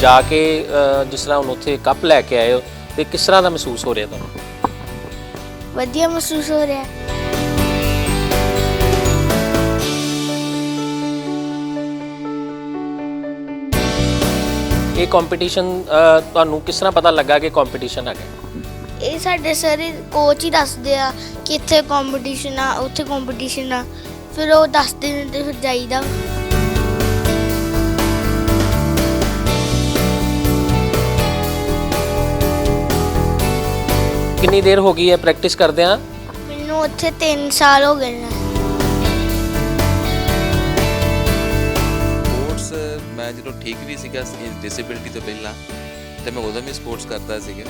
जाके जिस तरह ਹੁਣ ਉੱਥੇ ਕੱਪ ਲੈ ਕੇ ਆਏ ਹੋ ਤੇ ਕਿਸ ਤਰ੍ਹਾਂ ਦਾ ਮਹਿਸੂਸ ਹੋ ਰਿਹਾ ਤੁਹਾਨੂੰ? ਵਧੀਆ ਮਹਿਸੂਸ ਹੋ ਰਿਹਾ। ਇਹ ਕੰਪੀਟੀਸ਼ਨ ਤੁਹਾਨੂੰ ਕਿਸ ਤਰ੍ਹਾਂ ਪਤਾ ਲੱਗਾ ਕਿ ਕੰਪੀਟੀਸ਼ਨ ਹੈਗਾ? ਇਹ ਸਾਡੇ ਸਰ ਕੋਚ ਹੀ ਦੱਸਦੇ ਆ ਕਿ ਇੱਥੇ ਕੰਪੀਟੀਸ਼ਨ ਆ, ਉੱਥੇ ਕੰਪੀਟੀਸ਼ਨ ਆ, ਫਿਰ ਉਹ ਦੱਸਦੇ ਨੇ ਤੇ ਫਿਰ ਜਾਈਦਾ। ਕਿੰਨੀ ਦੇਰ ਹੋ ਗਈ ਹੈ ਪ੍ਰੈਕਟਿਸ ਕਰਦਿਆਂ? ਮੈਨੂੰ ਉੱਥੇ 3 ਸਾਲ ਹੋ ਗਏ ਨੇ। ਸਪੋਰਟਸ ਮੈਂ ਜਦੋਂ ਠੀਕ ਵੀ ਸੀਗਾ ਡਿਸੇਬਿਲਟੀ ਤੋਂ ਪਹਿਲਾਂ ਤੇ ਮੈਂ ਉਦੋਂ ਵੀ ਸਪੋਰਟਸ ਕਰਦਾ ਸੀਗਾ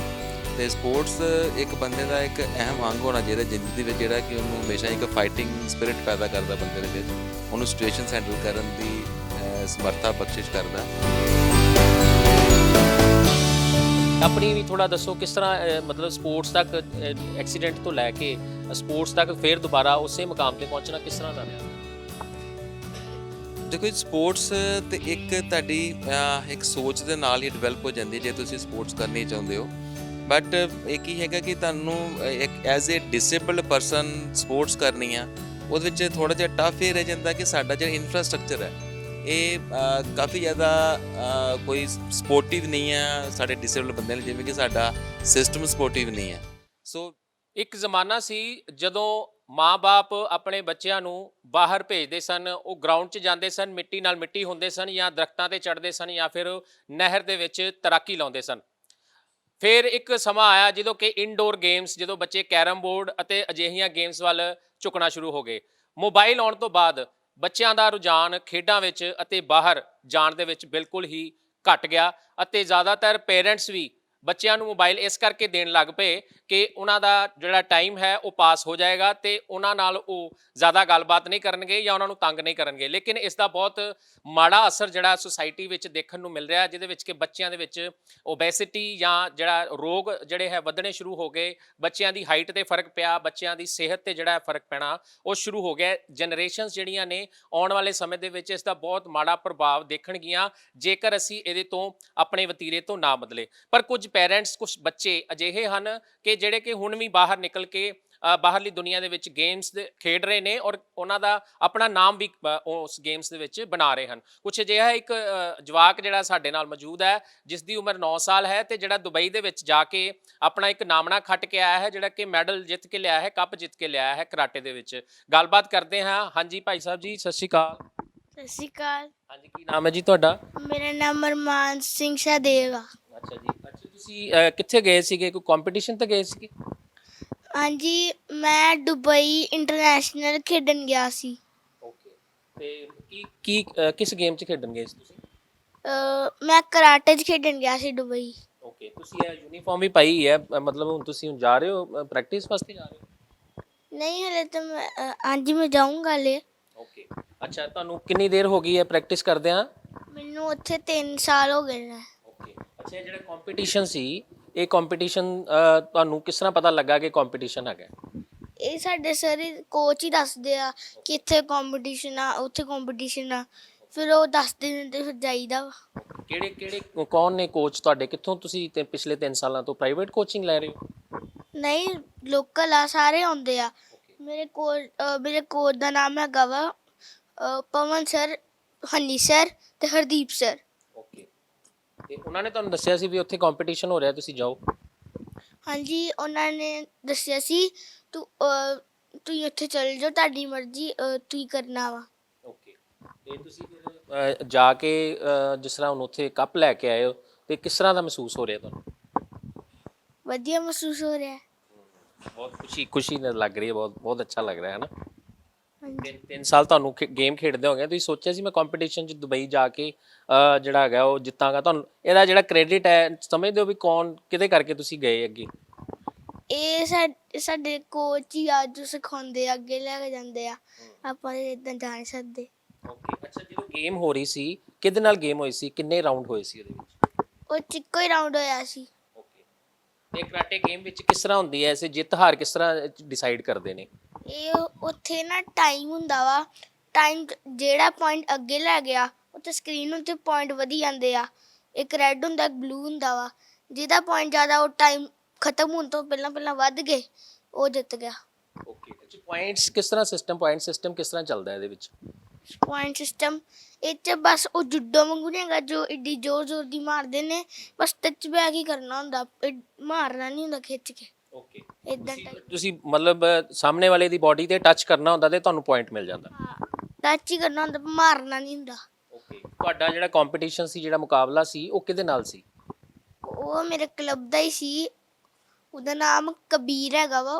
ਤੇ ਸਪੋਰਟਸ ਇੱਕ ਬੰਦੇ ਦਾ ਇੱਕ ਅਹਿਮ ਅੰਗ ਹੋਣਾ ਚਾਹੀਦਾ ਜ਼ਿੰਦਗੀ ਦੇ ਵਿੱਚ, ਜਿਹੜਾ ਕਿ ਉਹਨੂੰ ਹਮੇਸ਼ਾ ਇੱਕ ਫਾਈਟਿੰਗ ਸਪਿਰਿਟ ਪੈਦਾ ਕਰਦਾ ਬੰਦੇ ਦੇ ਵਿੱਚ, ਉਹਨੂੰ ਸਿਚੁਏਸ਼ਨਸ ਹੈਂਡਲ ਕਰਨ ਦੀ ਸਮਰੱਥਾ ਬਖਸ਼ਿਸ਼ ਕਰਦਾ। ਆਪਣੀ ਵੀ ਥੋੜਾ ਦੱਸੋ ਕਿਸ ਤਰ੍ਹਾਂ ਮਤਲਬ ਸਪੋਰਟਸ ਤੱਕ ਐਕਸੀਡੈਂਟ ਤੋਂ ਲੈ ਕੇ ਸਪੋਰਟਸ ਤੱਕ ਫਿਰ ਦੁਬਾਰਾ ਉਸੇ ਮੁਕਾਮ ਤੇ ਪਹੁੰਚਣਾ ਕਿਸ ਤਰ੍ਹਾਂ ਦਾ ਰਿਹਾ? ਦੇਖੋ ਸਪੋਰਟਸ ਤੇ ਇੱਕ ਤੁਹਾਡੀ ਇੱਕ ਸੋਚ ਦੇ ਨਾਲ ਹੀ ਡਿਵੈਲਪ ਹੋ ਜਾਂਦੀ ਹੈ ਜੇ ਤੁਸੀਂ ਸਪੋਰਟਸ ਕਰਨੀ ਚਾਹੁੰਦੇ ਹੋ। ਬਟ ਇਹ ਕੀ ਹੈਗਾ ਕਿ ਤੁਹਾਨੂੰ ਇੱਕ as a disabled person sports ਕਰਨੀ ਆ, ਉਹਦੇ ਵਿੱਚ ਥੋੜ੍ਹਾ ਜਿਹਾ ਟਫ ਇਹ ਰਹਿ ਜਾਂਦਾ ਕਿ ਸਾਡਾ ਜਿਹੜਾ ਇਨਫਰਾਸਟ੍ਰਕਚਰ ਹੈ ਇਹ ਕਾਫੀ ਜ਼ਿਆਦਾ ਕੋਈ ਸਪੋਰਟਿਵ ਨਹੀਂ ਹੈ ਸਾਡੇ ਡਿਸੇਬਲਡ ਬੰਦੇ ਲਈ, ਜਿਵੇਂ ਕਿ ਸਾਡਾ ਸਿਸਟਮ ਸਪੋਰਟਿਵ ਨਹੀਂ ਹੈ। ਸੋ ਇੱਕ ਜ਼ਮਾਨਾ ਸੀ ਜਦੋਂ ਮਾਂ-ਬਾਪ ਆਪਣੇ ਬੱਚਿਆਂ ਨੂੰ ਬਾਹਰ ਭੇਜਦੇ ਸਨ, ਉਹ ਗਰਾਊਂਡ 'ਚ ਜਾਂਦੇ ਸਨ, ਮਿੱਟੀ ਨਾਲ ਮਿੱਟੀ ਹੁੰਦੇ ਸਨ ਜਾਂ ਦਰਖਤਾਂ ਤੇ ਚੜ੍ਹਦੇ ਸਨ ਜਾਂ ਫਿਰ ਨਹਿਰ ਦੇ ਵਿੱਚ ਤੈਰਾਕੀ ਲਾਉਂਦੇ ਸਨ। ਫਿਰ ਇੱਕ ਸਮਾਂ ਆਇਆ ਜਦੋਂ ਕਿ ਇਨਡੋਰ ਗੇਮਸ, ਜਦੋਂ ਬੱਚੇ ਕੈਰਮ ਬੋਰਡ ਅਤੇ ਅਜਿਹੀਆਂ ਗੇਮਸ ਵੱਲ ਝੁਕਣਾ ਸ਼ੁਰੂ ਹੋ ਗਏ। ਮੋਬਾਈਲ ਆਉਣ ਤੋਂ ਬਾਅਦ ਬੱਚਿਆਂ ਦਾ ਰੁਝਾਨ ਖੇਡਾਂ ਵਿੱਚ ਅਤੇ ਬਾਹਰ ਜਾਣ ਦੇ ਵਿੱਚ ਬਿਲਕੁਲ ਹੀ ਘਟ ਗਿਆ ਅਤੇ ਜ਼ਿਆਦਾਤਰ ਪੇਰੈਂਟਸ ਵੀ ਬੱਚਿਆਂ ਨੂੰ ਮੋਬਾਈਲ ਇਸ ਕਰਕੇ ਦੇਣ ਲੱਗ ਪਏ ਕਿ ਉਹਨਾਂ ਦਾ ਜਿਹੜਾ ਟਾਈਮ ਹੈ ਉਹ ਪਾਸ ਹੋ ਜਾਏਗਾ ਤੇ ਉਹਨਾਂ ਨਾਲ ਉਹ ਜ਼ਿਆਦਾ ਗੱਲਬਾਤ ਨਹੀਂ ਕਰਨਗੇ ਜਾਂ ਉਹਨਾਂ ਨੂੰ ਤੰਗ ਨਹੀਂ ਕਰਨਗੇ। ਲੇਕਿਨ ਇਸ ਦਾ ਬਹੁਤ ਮਾੜਾ ਅਸਰ ਜਿਹੜਾ ਸੁਸਾਇਟੀ ਵਿੱਚ ਦੇਖਣ ਨੂੰ ਮਿਲ ਰਿਹਾ, ਜਿਹਦੇ ਵਿੱਚ ਕਿ ਬੱਚਿਆਂ ਦੇ ਵਿੱਚ ਓਬੈਸਿਟੀ ਜਾਂ ਜਿਹੜਾ ਰੋਗ ਜਿਹੜੇ ਹੈ ਵਧਣੇ ਸ਼ੁਰੂ ਹੋ ਗਏ, ਬੱਚਿਆਂ ਦੀ ਹਾਈਟ ਤੇ ਫਰਕ ਪਿਆ, ਬੱਚਿਆਂ ਦੀ ਸਿਹਤ ਤੇ ਜਿਹੜਾ ਫਰਕ ਪੈਣਾ ਉਹ ਸ਼ੁਰੂ ਹੋ ਗਿਆ। ਜਨਰੇਸ਼ਨਸ ਜਿਹੜੀਆਂ ਨੇ ਆਉਣ ਵਾਲੇ ਸਮੇਂ ਦੇ ਵਿੱਚ ਇਸ ਦਾ ਬਹੁਤ ਮਾੜਾ ਪ੍ਰਭਾਵ ਦੇਖਣਗੀਆਂ ਜੇਕਰ ਅਸੀਂ ਇਹਦੇ ਤੋਂ ਆਪਣੇ ਵਤੀਰੇ ਤੋਂ ਨਾ ਬਦਲੇ। ਪਰ ਕੁਝ ਪੈਰੈਂਟਸ, ਕੁਝ ਬੱਚੇ ਅਜਿਹੇ ਹਨ ਕਿ ਜਿਹੜੇ ਕਿ ਹੁਣ ਵੀ ਬਾਹਰ ਨਿਕਲ ਕੇ ਬਾਹਰਲੀ ਦੁਨੀਆ ਦੇ ਵਿੱਚ ਗੇਮਸ ਖੇਡ ਰਹੇ ਨੇ ਔਰ ਉਹਨਾਂ ਦਾ ਆਪਣਾ ਨਾਮ ਵੀ ਉਸ ਗੇਮਸ ਦੇ ਵਿੱਚ ਬਣਾ ਰਹੇ ਹਨ। ਕੁਛ ਅਜਿਹਾ ਇੱਕ ਜਵਾਕ ਜਿਹੜਾ ਸਾਡੇ ਨਾਲ ਮੌਜੂਦ ਹੈ ਜਿਸ ਦੀ ਉਮਰ 9 ਸਾਲ ਹੈ ਤੇ ਜਿਹੜਾ ਦੁਬਈ ਦੇ ਵਿੱਚ ਜਾ ਕੇ ਆਪਣਾ ਇੱਕ ਨਾਮਣਾ ਖੱਟ ਕੇ ਆਇਆ ਹੈ, ਜਿਹੜਾ ਕਿ ਮੈਡਲ ਜਿੱਤ ਕੇ ਲਿਆਇਆ ਹੈ, ਕੱਪ ਜਿੱਤ ਕੇ ਲਿਆਇਆ ਹੈ ਕਰਾਟੇ ਦੇ ਵਿੱਚ। ਗੱਲਬਾਤ ਕਰਦੇ ਹਾਂ। ਹਾਂਜੀ ਭਾਈ ਸਾਹਿਬ ਜੀ, ਸਤਿ ਸ਼੍ਰੀ ਅਕਾਲ। ਸਤਿ ਸ਼੍ਰੀ ਅਕਾਲ। ਹਾਂਜੀ, ਕੀ ਨਾਮ ਹੈ ਜੀ ਤੁਹਾਡਾ? ਮੇਰਾ ਨਾਮ ਅਰਮਾਨ ਸਿੰਘ ਸਹਿਦੇਵ ਆ। ਅੱਛਾ ਜੀ। ਅੱਛਾ, ਤੁਸੀਂ ਕਿੱਥੇ ਗਏ ਸੀਗੇ? ਕੋਈ ਕੰਪੀਟੀਸ਼ਨ ਤੇ ਗਏ ਸੀਗੇ? ਹਾਂਜੀ, ਮੈਂ ਦੁਬਈ ਇੰਟਰਨੈਸ਼ਨਲ ਖੇਡਣ ਗਿਆ ਸੀ। ਓਕੇ। ਤੇ ਕੀ ਕਿਸ ਗੇਮ 'ਚ ਖੇਡਣ ਗਏ ਸੀ ਤੁਸੀਂ? ਮੈਂ ਕਰਾਟੇ 'ਚ ਖੇਡਣ ਗਿਆ ਸੀ ਦੁਬਈ। ਓਕੇ। ਤੁਸੀਂ ਇਹ ਯੂਨੀਫਾਰਮ ਵੀ ਪਾਈ ਹੈ, ਮਤਲਬ ਹੁਣ ਤੁਸੀਂ ਜਾ ਰਹੇ ਹੋ ਪ੍ਰੈਕਟਿਸ ਵਾਸਤੇ ਜਾ ਰਹੇ ਹੋ? ਨਹੀਂ ਹਲੇ ਤਾਂ ਹਾਂਜੀ ਮੈਂ ਜਾਊਂਗਾ ਹਲੇ। ਓਕੇ। ਅੱਛਾ, ਤੁਹਾਨੂੰ ਕਿੰਨੀ ਦੇਰ ਹੋ ਗਈ ਹੈ ਪ੍ਰੈਕਟਿਸ ਕਰਦਿਆਂ? ਮੈਨੂੰ ਉੱਥੇ 3 ਸਾਲ ਹੋ ਗਏ ਨੇ। ਓਕੇ। ਅੱਛਾ, ਇਹ ਜਿਹੜਾ ਕੰਪੀਟੀਸ਼ਨ ਸੀ, ਇਹ ਕੰਪੀਟੀਸ਼ਨ ਤੁਹਾਨੂੰ ਕਿਸ ਤਰ੍ਹਾਂ ਪਤਾ ਲੱਗਾ ਕਿ ਕੰਪੀਟੀਸ਼ਨ ਹੈਗਾ? ਇਹ ਸਾਡੇ ਸਰ ਕੋਚ ਹੀ ਦੱਸਦੇ ਆ ਕਿ ਇੱਥੇ ਕੰਪੀਟੀਸ਼ਨ ਆ, ਉੱਥੇ ਕੰਪੀਟੀਸ਼ਨ ਆ, ਫਿਰ ਉਹ ਦੱਸਦੇ ਨੇ ਤੇ ਫਿਰ ਜਾਈਦਾ ਵਾ। ਕਿਹੜੇ ਕੌਣ ਨੇ ਕੋਚ ਤੁਹਾਡੇ? ਕਿੱਥੋਂ ਤੁਸੀਂ ਪਿਛਲੇ 3 ਸਾਲਾਂ ਤੋਂ ਪ੍ਰਾਈਵੇਟ ਕੋਚਿੰਗ ਲੈ ਰਹੇ ਹੋ? ਨਹੀਂ, ਲੋਕਲ ਆ, ਸਾਰੇ ਆਉਂਦੇ ਆ। ਮੇਰੇ ਕੋਚ ਦਾ ਨਾਮ ਹੈਗਾ ਵਾ ਪਵਨ ਸਰ, ਹਨੀ ਸਰ ਤੇ ਹਰਦੀਪ ਸਰ। ਓਕੇ। ਤੇ ਉਹਨਾਂ ਨੇ ਤੁਹਾਨੂੰ ਦੱਸਿਆ ਸੀ ਵੀ ਉੱਥੇ ਕੰਪੀਟੀਸ਼ਨ ਹੋ ਰਿਹਾ, ਤੁਸੀਂ ਜਾਓ? ਹਾਂਜੀ, ਉਹਨਾਂ ਨੇ ਦੱਸਿਆ ਸੀ ਤੁਸੀਂ ਉੱਥੇ ਚਲ ਜਾਓ, ਤੁਹਾਡੀ ਮਰਜ਼ੀ, ਤੁਸੀਂ ਕਰਨਾ ਵਾ। ਓਕੇ। ਤੇ ਤੁਸੀਂ ਫਿਰ ਜਾ ਕੇ ਜਿਸ ਤਰ੍ਹਾਂ ਹੁਣ ਉੱਥੇ ਕੱਪ ਲੈ ਕੇ ਆਏ ਹੋ ਤੇ ਕਿਸ ਤਰ੍ਹਾਂ ਦਾ ਮਹਿਸੂਸ ਹੋ ਰਿਹਾ ਤੁਹਾਨੂੰ? ਵਧੀਆ ਮਹਿਸੂਸ ਹੋ ਰਿਹਾ। ਬਹੁਤ ਖੁਸ਼ੀ ਲੱਗ ਰਹੀ ਹੈ, ਬਹੁਤ ਅੱਛਾ ਲੱਗ ਰਿਹਾ ਹੈ ਨਾ। ਹਾਂਜੀ। 3 ਸਾਲ ਤੁਹਾਨੂੰ ਗੇਮ ਖੇਡਦੇ ਹੋ ਗਏ, ਤੁਸੀਂ ਸੋਚਿਆ ਸੀ ਮੈਂ ਕੰਪੀਟੀਸ਼ਨ 'ਚ ਦੁਬਈ ਜਾ ਕੇ ਜਿਹੜਾ ਹੈਗਾ ਉਹ ਜਿੱਤਾਂਗਾ? ਤੁਹਾਨੂੰ ਇਹਦਾ ਜਿਹੜਾ ਕ੍ਰੈਡਿਟ ਹੈ ਸਮਝਦੇ ਹੋ ਵੀ ਕੌਣ, ਕਿਹਦੇ ਕਰਕੇ ਤੁਸੀਂ ਗਏ ਅੱਗੇ? ਇਹ ਸਾਡੇ ਕੋਚ ਹੀ ਆ ਜੋ ਸਿਖਾਉਂਦੇ ਆ, ਅੱਗੇ ਲੈ ਕੇ ਜਾਂਦੇ ਆ, ਆਪਾਂ ਇਦਾਂ ਜਾ ਨਹੀਂ ਸਕਦੇ। ਓਕੇ। ਅੱਛਾ, ਜਦੋਂ ਗੇਮ ਹੋ ਰਹੀ ਸੀ ਕਿਹਦੇ ਨਾਲ ਗੇਮ ਹੋਈ ਸੀ? ਕਿੰਨੇ ਰਾਊਂਡ ਹੋਏ ਸੀ ਉਹਦੇ ਵਿੱਚ? ਉਹ 'ਚ ਇੱਕੋ ਹੀ ਰਾਊਂਡ ਹੋਇਆ ਸੀ। ਓਕੇ। ਤੇ ਕਰਾਟੇ ਗੇਮ ਵਿੱਚ ਕਿਸ ਤਰ੍ਹਾਂ ਹੁੰਦੀ ਹੈ, ਐਸੇ ਜਿੱਤ ਹਾਰ ਕਿਸ ਤਰ੍ਹਾਂ ਡਿਸਾਈਡ ਕਰਦੇ ਨੇ? ਇਹ ਉੱਥੇ ਨਾ ਟਾਈਮ ਹੁੰਦਾ ਵਾ, ਟਾਈਮ ਜਿਹੜਾ ਪੁਆਇੰਟ ਅੱਗੇ ਲੈ ਗਿਆ ਉੱਥੇ ਸਕਰੀਨ ਉੱਤੇ ਪੁਆਇੰਟ ਵਧੀ ਜਾਂਦੇ ਆ। ਇੱਕ ਰੈੱਡ ਹੁੰਦਾ ਇੱਕ ਬਲੂ ਹੁੰਦਾ ਵਾ, ਜਿਹਦਾ ਪੁਆਇੰਟ ਜ਼ਿਆਦਾ ਉਹ ਟਾਈਮ ਖਤਮ ਹੋਣ ਤੋਂ ਪਹਿਲਾਂ ਪਹਿਲਾਂ ਵੱਧ ਗਏ ਉਹ ਜਿੱਤ ਗਿਆ। ਓਕੇ, ਅੱਛਾ ਪੁਆਇੰਟਸ ਕਿਸ ਤਰ੍ਹਾਂ ਸਿਸਟਮ, ਪੁਆਇੰਟ ਸਿਸਟਮ ਕਿਸ ਤਰ੍ਹਾਂ ਚੱਲਦਾ ਇਹਦੇ ਵਿੱਚ? ਪੁਆਇੰਟ ਸਿਸਟਮ ਇਹ 'ਚ ਬਸ ਉਹ ਜੁੱਡੋ ਵਾਂਗੂ ਨਹੀਂ ਹੈਗਾ ਜੋ ਏਡੀ ਜ਼ੋਰ ਜ਼ੋਰ ਦੀ ਮਾਰਦੇ ਨੇ, ਬਸ ਟੱਚ ਬੈਕ ਹੀ ਕਰਨਾ ਹੁੰਦਾ, ਮਾਰਨਾ ਨਹੀਂ ਹੁੰਦਾ ਖਿੱਚ ਕੇ ਓਕੇ, ਇਦਾਂ ਤੁਸੀਂ ਮਤਲਬ ਸਾਹਮਣੇ ਵਾਲੇ ਦੀ ਬਾਡੀ ਤੇ ਟੱਚ ਕਰਨਾ ਹੁੰਦਾ ਤੇ ਤੁਹਾਨੂੰ ਪੁਆਇੰਟ ਮਿਲ ਜਾਂਦਾ। ਹਾਂ, ਟੱਚ ਹੀ ਕਰਨਾ ਹੁੰਦਾ, ਮਾਰਨਾ ਨਹੀਂ ਹੁੰਦਾ। ਓਕੇ, ਤੁਹਾਡਾ ਜਿਹੜਾ ਕੰਪੀਟੀਸ਼ਨ ਸੀ, ਜਿਹੜਾ ਮੁਕਾਬਲਾ ਸੀ, ਉਹ ਕਿਹਦੇ ਨਾਲ ਸੀ? ਉਹ ਮੇਰੇ ਕਲੱਬ ਦਾ ਹੀ ਸੀ, ਉਹਦਾ ਨਾਮ ਕਬੀਰ ਹੈਗਾ ਵਾ,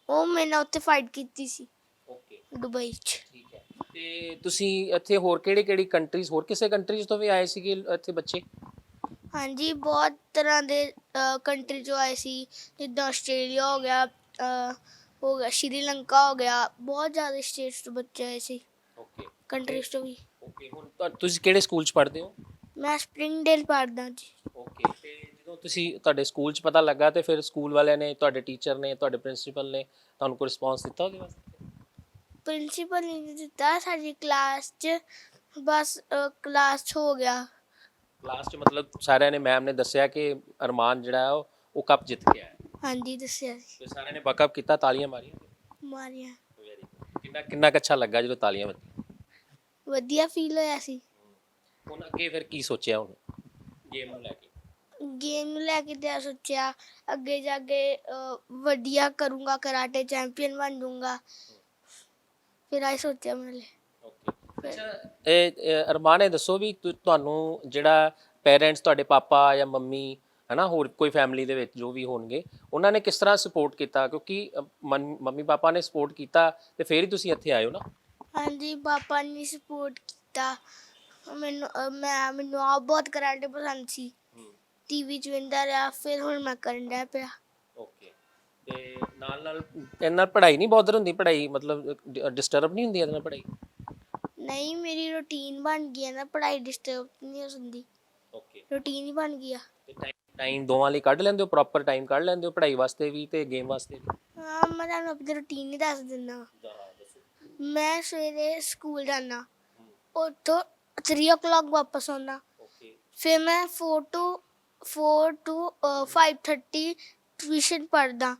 ਉਹ ਮੇਰੇ ਨਾਲ ਉੱਥੇ ਫਾਈਟ ਕੀਤੀ ਸੀ ਓਕੇ, ਦੁਬਈ 'ਚ। ਠੀਕ ਹੈ। ਤੇ ਤੁਸੀਂ ਇੱਥੇ ਹੋਰ ਕਿਹੜੀ ਕੰਟਰੀਜ਼, ਹੋਰ ਕਿਸੇ ਕੰਟਰੀਜ਼ ਤੋਂ ਵੀ ਆਏ ਸੀਗੇ ਇੱਥੇ ਬੱਚੇ? ਹਾਂਜੀ, ਬਹੁਤ ਤਰ੍ਹਾਂ ਦੇ ਕੰਟਰੀ 'ਚੋਂ ਆਏ ਸੀ, ਜਿੱਦਾਂ ਆਸਟ੍ਰੇਲੀਆ ਹੋ ਗਿਆ ਸ਼੍ਰੀਲੰਕਾ ਹੋ ਗਿਆ, ਬਹੁਤ ਜ਼ਿਆਦਾ ਸਟੇਟਸ ਤੋਂ ਬੱਚੇ ਆਏ ਸੀ, ਓਕੇ ਕੰਟਰੀਜ਼ ਤੋਂ ਵੀ। ਓਕੇ, ਹੁਣ ਤੁਸੀਂ ਕਿਹੜੇ ਸਕੂਲ 'ਚ ਪੜ੍ਹਦੇ ਹੋ? ਮੈਂ ਸਪਰਿੰਗਡੇਲ ਪੜ੍ਹਦਾ ਜੀ। ਓਕੇ, ਤੇ ਜਦੋਂ ਤੁਸੀਂ ਤੁਹਾਡੇ ਸਕੂਲ 'ਚ ਪਤਾ ਲੱਗਾ ਤੇ ਫਿਰ ਸਕੂਲ ਵਾਲਿਆਂ ਨੇ, ਤੁਹਾਡੇ ਟੀਚਰ ਨੇ, ਤੁਹਾਡੇ ਪ੍ਰਿੰਸੀਪਲ ਨੇ ਤੁਹਾਨੂੰ ਕੋਈ ਰਿਸਪੌਂਸ ਦਿੱਤਾ ਉਹਦੇ ਵਾਸਤੇ? ਪ੍ਰਿੰਸੀਪਲ ਨੇ ਦਿੱਤਾ ਸਾਡੀ ਕਲਾਸ 'ਚ, ਬਸ ਕਲਾਸ 'ਚ ਹੋ ਗਿਆ। ਕਲਾਸ 'ਚ ਮਤਲਬ ਸਾਰਿਆਂ ਨੇ, ਮੈਮ ਨੇ ਦੱਸਿਆ ਕਿ ਅਰਮਾਨ ਜਿਹੜਾ ਹੈ ਉਹ ਕੱਪ ਜਿੱਤ ਕੇ ਆਇਆ, ਹਾਂਜੀ ਦੱਸਿਆ ਸੀ, ਤੇ ਸਾਰਿਆਂ ਨੇ ਬੈਕਅਪ ਕੀਤਾ, ਤਾਲੀਆਂ ਮਾਰੀਆਂ? ਮਾਰੀਆਂ। Very good. ਕਿੰਨਾ ਕੁ ਅੱਛਾ ਲੱਗਾ ਜਦੋਂ ਤਾਲੀਆਂ ਵੱਜੀਆਂ? ਵਧੀਆ ਫੀਲ ਹੋਇਆ ਸੀ। ਹੁਣ ਅੱਗੇ ਫਿਰ ਕੀ ਸੋਚਿਆ ਹੁਣ ਗੇਮ ਨੂੰ ਲੈ ਕੇ? ਗੇਮ ਨੂੰ ਲੈ ਕੇ ਤਾਂ ਸੋਚਿਆ ਅੱਗੇ ਜਾ ਕੇ ਵਧੀਆ ਕਰੂੰਗਾ, ਕਰਾਟੇ ਚੈਂਪੀਅਨ ਬਣ ਜਾਊਂਗਾ, ਫਿਰ ਆਈ ਸੋਚਿਆ ਮੈਂ। ਓਕੇ, ਅੱਛਾ ਇਹ ਅਰਮਾਨ ਇਹ ਦੱਸੋ ਵੀ ਤੁਹਾਨੂੰ ਜਿਹੜਾ ਪੇਰੈਂਟਸ, ਤੁਹਾਡੇ ਪਾਪਾ ਜਾਂ ਮੰਮੀ ਹੈ ਨਾ, ਹੋਰ ਕੋਈ ਫੈਮਿਲੀ ਦੇ ਵਿੱਚ ਜੋ ਵੀ ਹੋਣਗੇ, ਉਹਨਾਂ ਨੇ ਕਿਸ ਤਰ੍ਹਾਂ ਸਪੋਰਟ ਕੀਤਾ? ਕਿਉਂਕਿ ਮੰਮੀ ਪਾਪਾ ਨੇ ਸਪੋਰਟ ਕੀਤਾ ਤੇ ਫਿਰ ਹੀ ਤੁਸੀਂ ਇੱਥੇ ਆਏ ਹੋ ਨਾ। ਹਾਂਜੀ, ਪਾਪਾ ਨੇ ਸਪੋਰਟ ਕੀਤਾ ਮੈਨੂੰ ਆਪ ਬਹੁਤ ਕਰਾਟੇ ਪਸੰਦ ਸੀ, ਟੀਵੀ 'ਚ ਵੇਖਦਾ ਰਿਹਾ, ਫਿਰ ਹੁਣ ਮੈਂ ਕਰਨ ਡਿਆ ਪਿਆ। ਓਕੇ, ਤੇ ਨਾਲ ਇਹਨਾਂ ਪੜ੍ਹਾਈ ਨਹੀਂ ਬੋਦਰ ਹੁੰਦੀ? ਪੜ੍ਹਾਈ ਮਤਲਬ ਡਿਸਟਰਬ ਨਹੀਂ ਹੁੰਦੀ ਇਹਦੇ ਨਾਲ ਪੜ੍ਹਾਈ? ਨਹੀਂ, ਮੇਰੀ ਰੂਟੀਨ ਬਣ ਗਈ ਹੈ ਨਾ, ਪੜ੍ਹਾਈ ਡਿਸਟਰਬ ਨਹੀਂ ਹੁੰਦੀ, ਓਕੇ, ਰੂਟੀਨ ਹੀ ਬਣ ਗਈ ਆ। ਤੇ ਟਾਈਮ ਦੋਵਾਂ ਲਈ ਕੱਢ ਲੈਂਦੇ ਹੋ? ਪ੍ਰੋਪਰ ਟਾਈਮ ਕੱਢ ਲੈਂਦੇ ਹੋ ਪੜ੍ਹਾਈ ਵਾਸਤੇ ਵੀ ਤੇ ਗੇਮ ਵਾਸਤੇ ਵੀ? ਹਾਂ, ਮੈਂ ਤੁਹਾਨੂੰ ਆਪਣੀ ਰੂਟੀਨ ਹੀ ਦੱਸ ਦਿੰਦਾ। ਮੈਂ ਸਵੇਰੇ ਸਕੂਲ ਜਾਂਦਾ, ਉੱਥੋਂ 3 o'clock ਵਾਪਸ ਆਉਂਦਾ, ਫਿਰ ਮੈਂ 4 to 5:30 ਟਿਊਸ਼ਨ ਪੜ੍ਹਦਾ,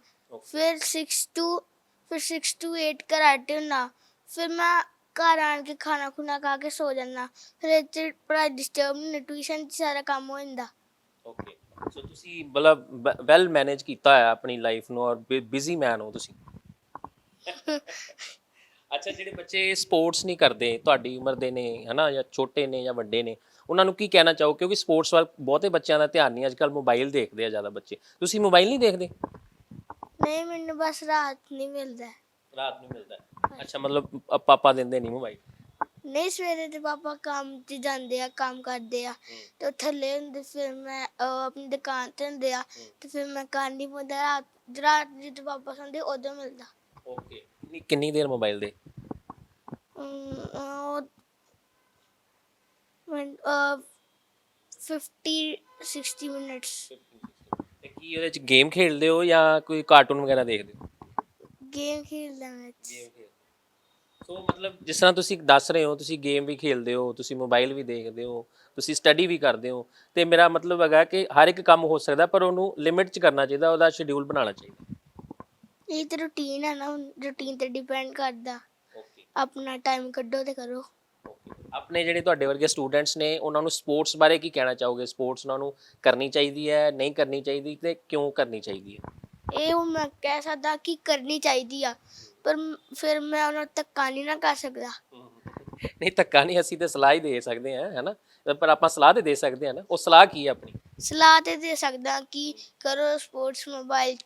ਫਿਰ 6 to 8 ਕਰਾਟੇ ਹੁੰਦਾ, ਫਿਰ ਮੈਂ ਘਰ ਆਣ ਕੇ ਖਾਣਾ ਖੁਣਾ ਖਾ ਕੇ ਸੋ ਜਾਂਦਾ, ਫਿਰ ਇਹ 'ਚ ਪੜ੍ਹਾਈ ਡਿਸਟਰਬ ਨਹੀਂ ਹੁੰਦੀ, ਟਿਊਸ਼ਨ 'ਚ ਸਾਰਾ ਕੰਮ ਹੋ ਜਾਂਦਾ। ਓਕੇ, ਸੋ ਤੁਸੀਂ ਮਤਲਬ ਵੈਲ ਮੈਨੇਜ ਕੀਤਾ ਹੋਇਆ ਆਪਣੀ ਲਾਈਫ ਨੂੰ, ਔਰ ਬਿਜ਼ੀ ਮੈਨ ਹੋ ਤੁਸੀਂ। ਅੱਛਾ, ਜਿਹੜੇ ਬੱਚੇ ਸਪੋਰਟਸ ਨਹੀਂ ਕਰਦੇ, ਤੁਹਾਡੀ ਉਮਰ ਦੇ ਨੇ ਹੈ ਨਾ, ਜਾਂ ਛੋਟੇ ਨੇ ਜਾਂ ਵੱਡੇ ਨੇ, ਉਹਨਾਂ ਨੂੰ ਕੀ ਕਹਿਣਾ ਚਾਹੋ? ਕਿਉਂਕਿ ਸਪੋਰਟਸ ਵੱਲ ਬਹੁਤੇ ਬੱਚਿਆਂ ਦਾ ਧਿਆਨ ਨਹੀਂ, ਅੱਜ ਕੱਲ੍ਹ ਮੋਬਾਈਲ ਦੇਖਦੇ ਆ ਜ਼ਿਆਦਾ ਬੱਚੇ। ਤੁਸੀਂ ਮੋਬਾਈਲ ਨਹੀਂ ਦੇਖਦੇ? ਨਹੀਂ, ਮੈਨੂੰ ਬਸ ਰਾਤ ਨਹੀਂ ਮਿਲਦਾ। ਰਾਤ ਨੂੰ ਮਿਲਦਾ? ਅੱਛਾ, ਮਤਲਬ ਪਾਪਾ ਦਿੰਦੇ ਨਹੀਂ ਮੋਬਾਈਲ? ਨਹੀਂ, ਸਵੇਰੇ ਤੇ ਪਾਪਾ ਕੰਮ 'ਚ ਜਾਂਦੇ ਆ, ਕੰਮ ਕਰਦੇ ਆ, ਤੇ ਉਹ ਥੱਲੇ ਹੁੰਦੇ, ਫਿਰ ਮੈਂ ਆਪਣੀ ਦੁਕਾਨ 'ਤੇ ਹੁੰਦੇ ਆ, ਤੇ ਫਿਰ ਮੈਂ ਕਰ ਨਹੀਂ ਪਾਉਂਦਾ। ਰਾਤ ਜਦੋਂ ਵਾਪਸ ਆਉਂਦੇ ਉਦੋਂ ਮਿਲਦਾ। ਓਕੇ, ਕਿੰਨੀ ਦੇਰ ਮੋਬਾਈਲ ਦੇ? 50-60 ਮਿੰਟਸ। ਤੇ ਕੀ ਉਹਦੇ 'ਚ ਗੇਮ ਖੇਡਦੇ ਹੋ ਜਾਂ ਕੋਈ ਕਾਰਟੂਨ ਵਗੈਰਾ ਦੇਖਦੇ ਹੋ? ਗੇਮ ਖੇਡਦਾ ਮੈਂ। ਸੋ ਮਤਲਬ ਜਿਸ ਤਰ੍ਹਾਂ ਤੁਸੀਂ ਦੱਸ ਰਹੇ ਹੋ, ਤੁਸੀਂ ਗੇਮ ਵੀ ਖੇਡਦੇ ਹੋ, ਤੁਸੀਂ ਮੋਬਾਈਲ ਵੀ ਦੇਖਦੇ ਹੋ, ਤੁਸੀਂ ਸਟੱਡੀ ਵੀ ਕਰਦੇ ਹੋ, ਤੇ ਮੇਰਾ ਮਤਲਬ ਹੈਗਾ ਕਿ ਹਰ ਇੱਕ ਕੰਮ ਹੋ ਸਕਦਾ, ਪਰ ਉਹਨੂੰ ਲਿਮਿਟ 'ਚ ਕਰਨਾ ਚਾਹੀਦਾ, ਉਹਦਾ ਸ਼ਡਿਊਲ ਬਣਾਉਣਾ ਚਾਹੀਦਾ। ਇਹ ਤਾਂ ਰੂਟੀਨ ਹੈ ਨਾ, ਰੂਟੀਨ 'ਤੇ ਡਿਪੈਂਡ ਕਰਦਾ। ਓਕੇ, ਆਪਣਾ ਟਾਈਮ ਕੱਢੋ ਤੇ ਕਰੋ। ਆਪਣੇ ਜਿਹੜੇ ਤੁਹਾਡੇ ਵਰਗੇ ਸਟੂਡੈਂਟਸ ਨੇ, ਉਹਨਾਂ ਨੂੰ ਸਪੋਰਟਸ ਬਾਰੇ ਕੀ ਕਹਿਣਾ ਚਾਹੋਗੇ? ਸਪੋਰਟਸ ਉਹਨਾਂ ਨੂੰ ਕਰਨੀ ਚਾਹੀਦੀ ਹੈ, ਨਹੀਂ ਕਰਨੀ ਚਾਹੀਦੀ, ਤੇ ਕਿਉਂ ਕਰਨੀ ਚਾਹੀਦੀ ਹੈ? ਇਹ ਹੁਣ ਮੈਂ ਕਹਿ ਸਕਦਾ ਕਿ ਕਰਨੀ ਚਾਹੀਦੀ ਆ, ਪਰ ਫਿਰ ਮੈਂ ਉਹਨਾਂ ਨੂੰ ਧੱਕਾ ਨਹੀਂ ਨਾ ਕਰ ਸਕਦਾ। ਨਹੀਂ, ਧੱਕਾ ਨਹੀਂ, ਅਸੀਂ ਤਾਂ ਸਲਾਹ ਹੀ ਦੇ ਸਕਦੇ ਹਾਂ, ਹੈ ਨਾ, ਪਰ ਆਪਾਂ ਸਲਾਹ ਤੇ ਦੇ ਸਕਦੇ ਹਾਂ ਨਾ। ਉਹ ਸਲਾਹ ਕੀ ਹੈ ਆਪਣੀ? ਸਲਾਹ ਤੇ ਦੇ ਸਕਦਾ ਕਿ ਕਰੋ ਸਪੋਰਟਸ, ਮੋਬਾਈਲ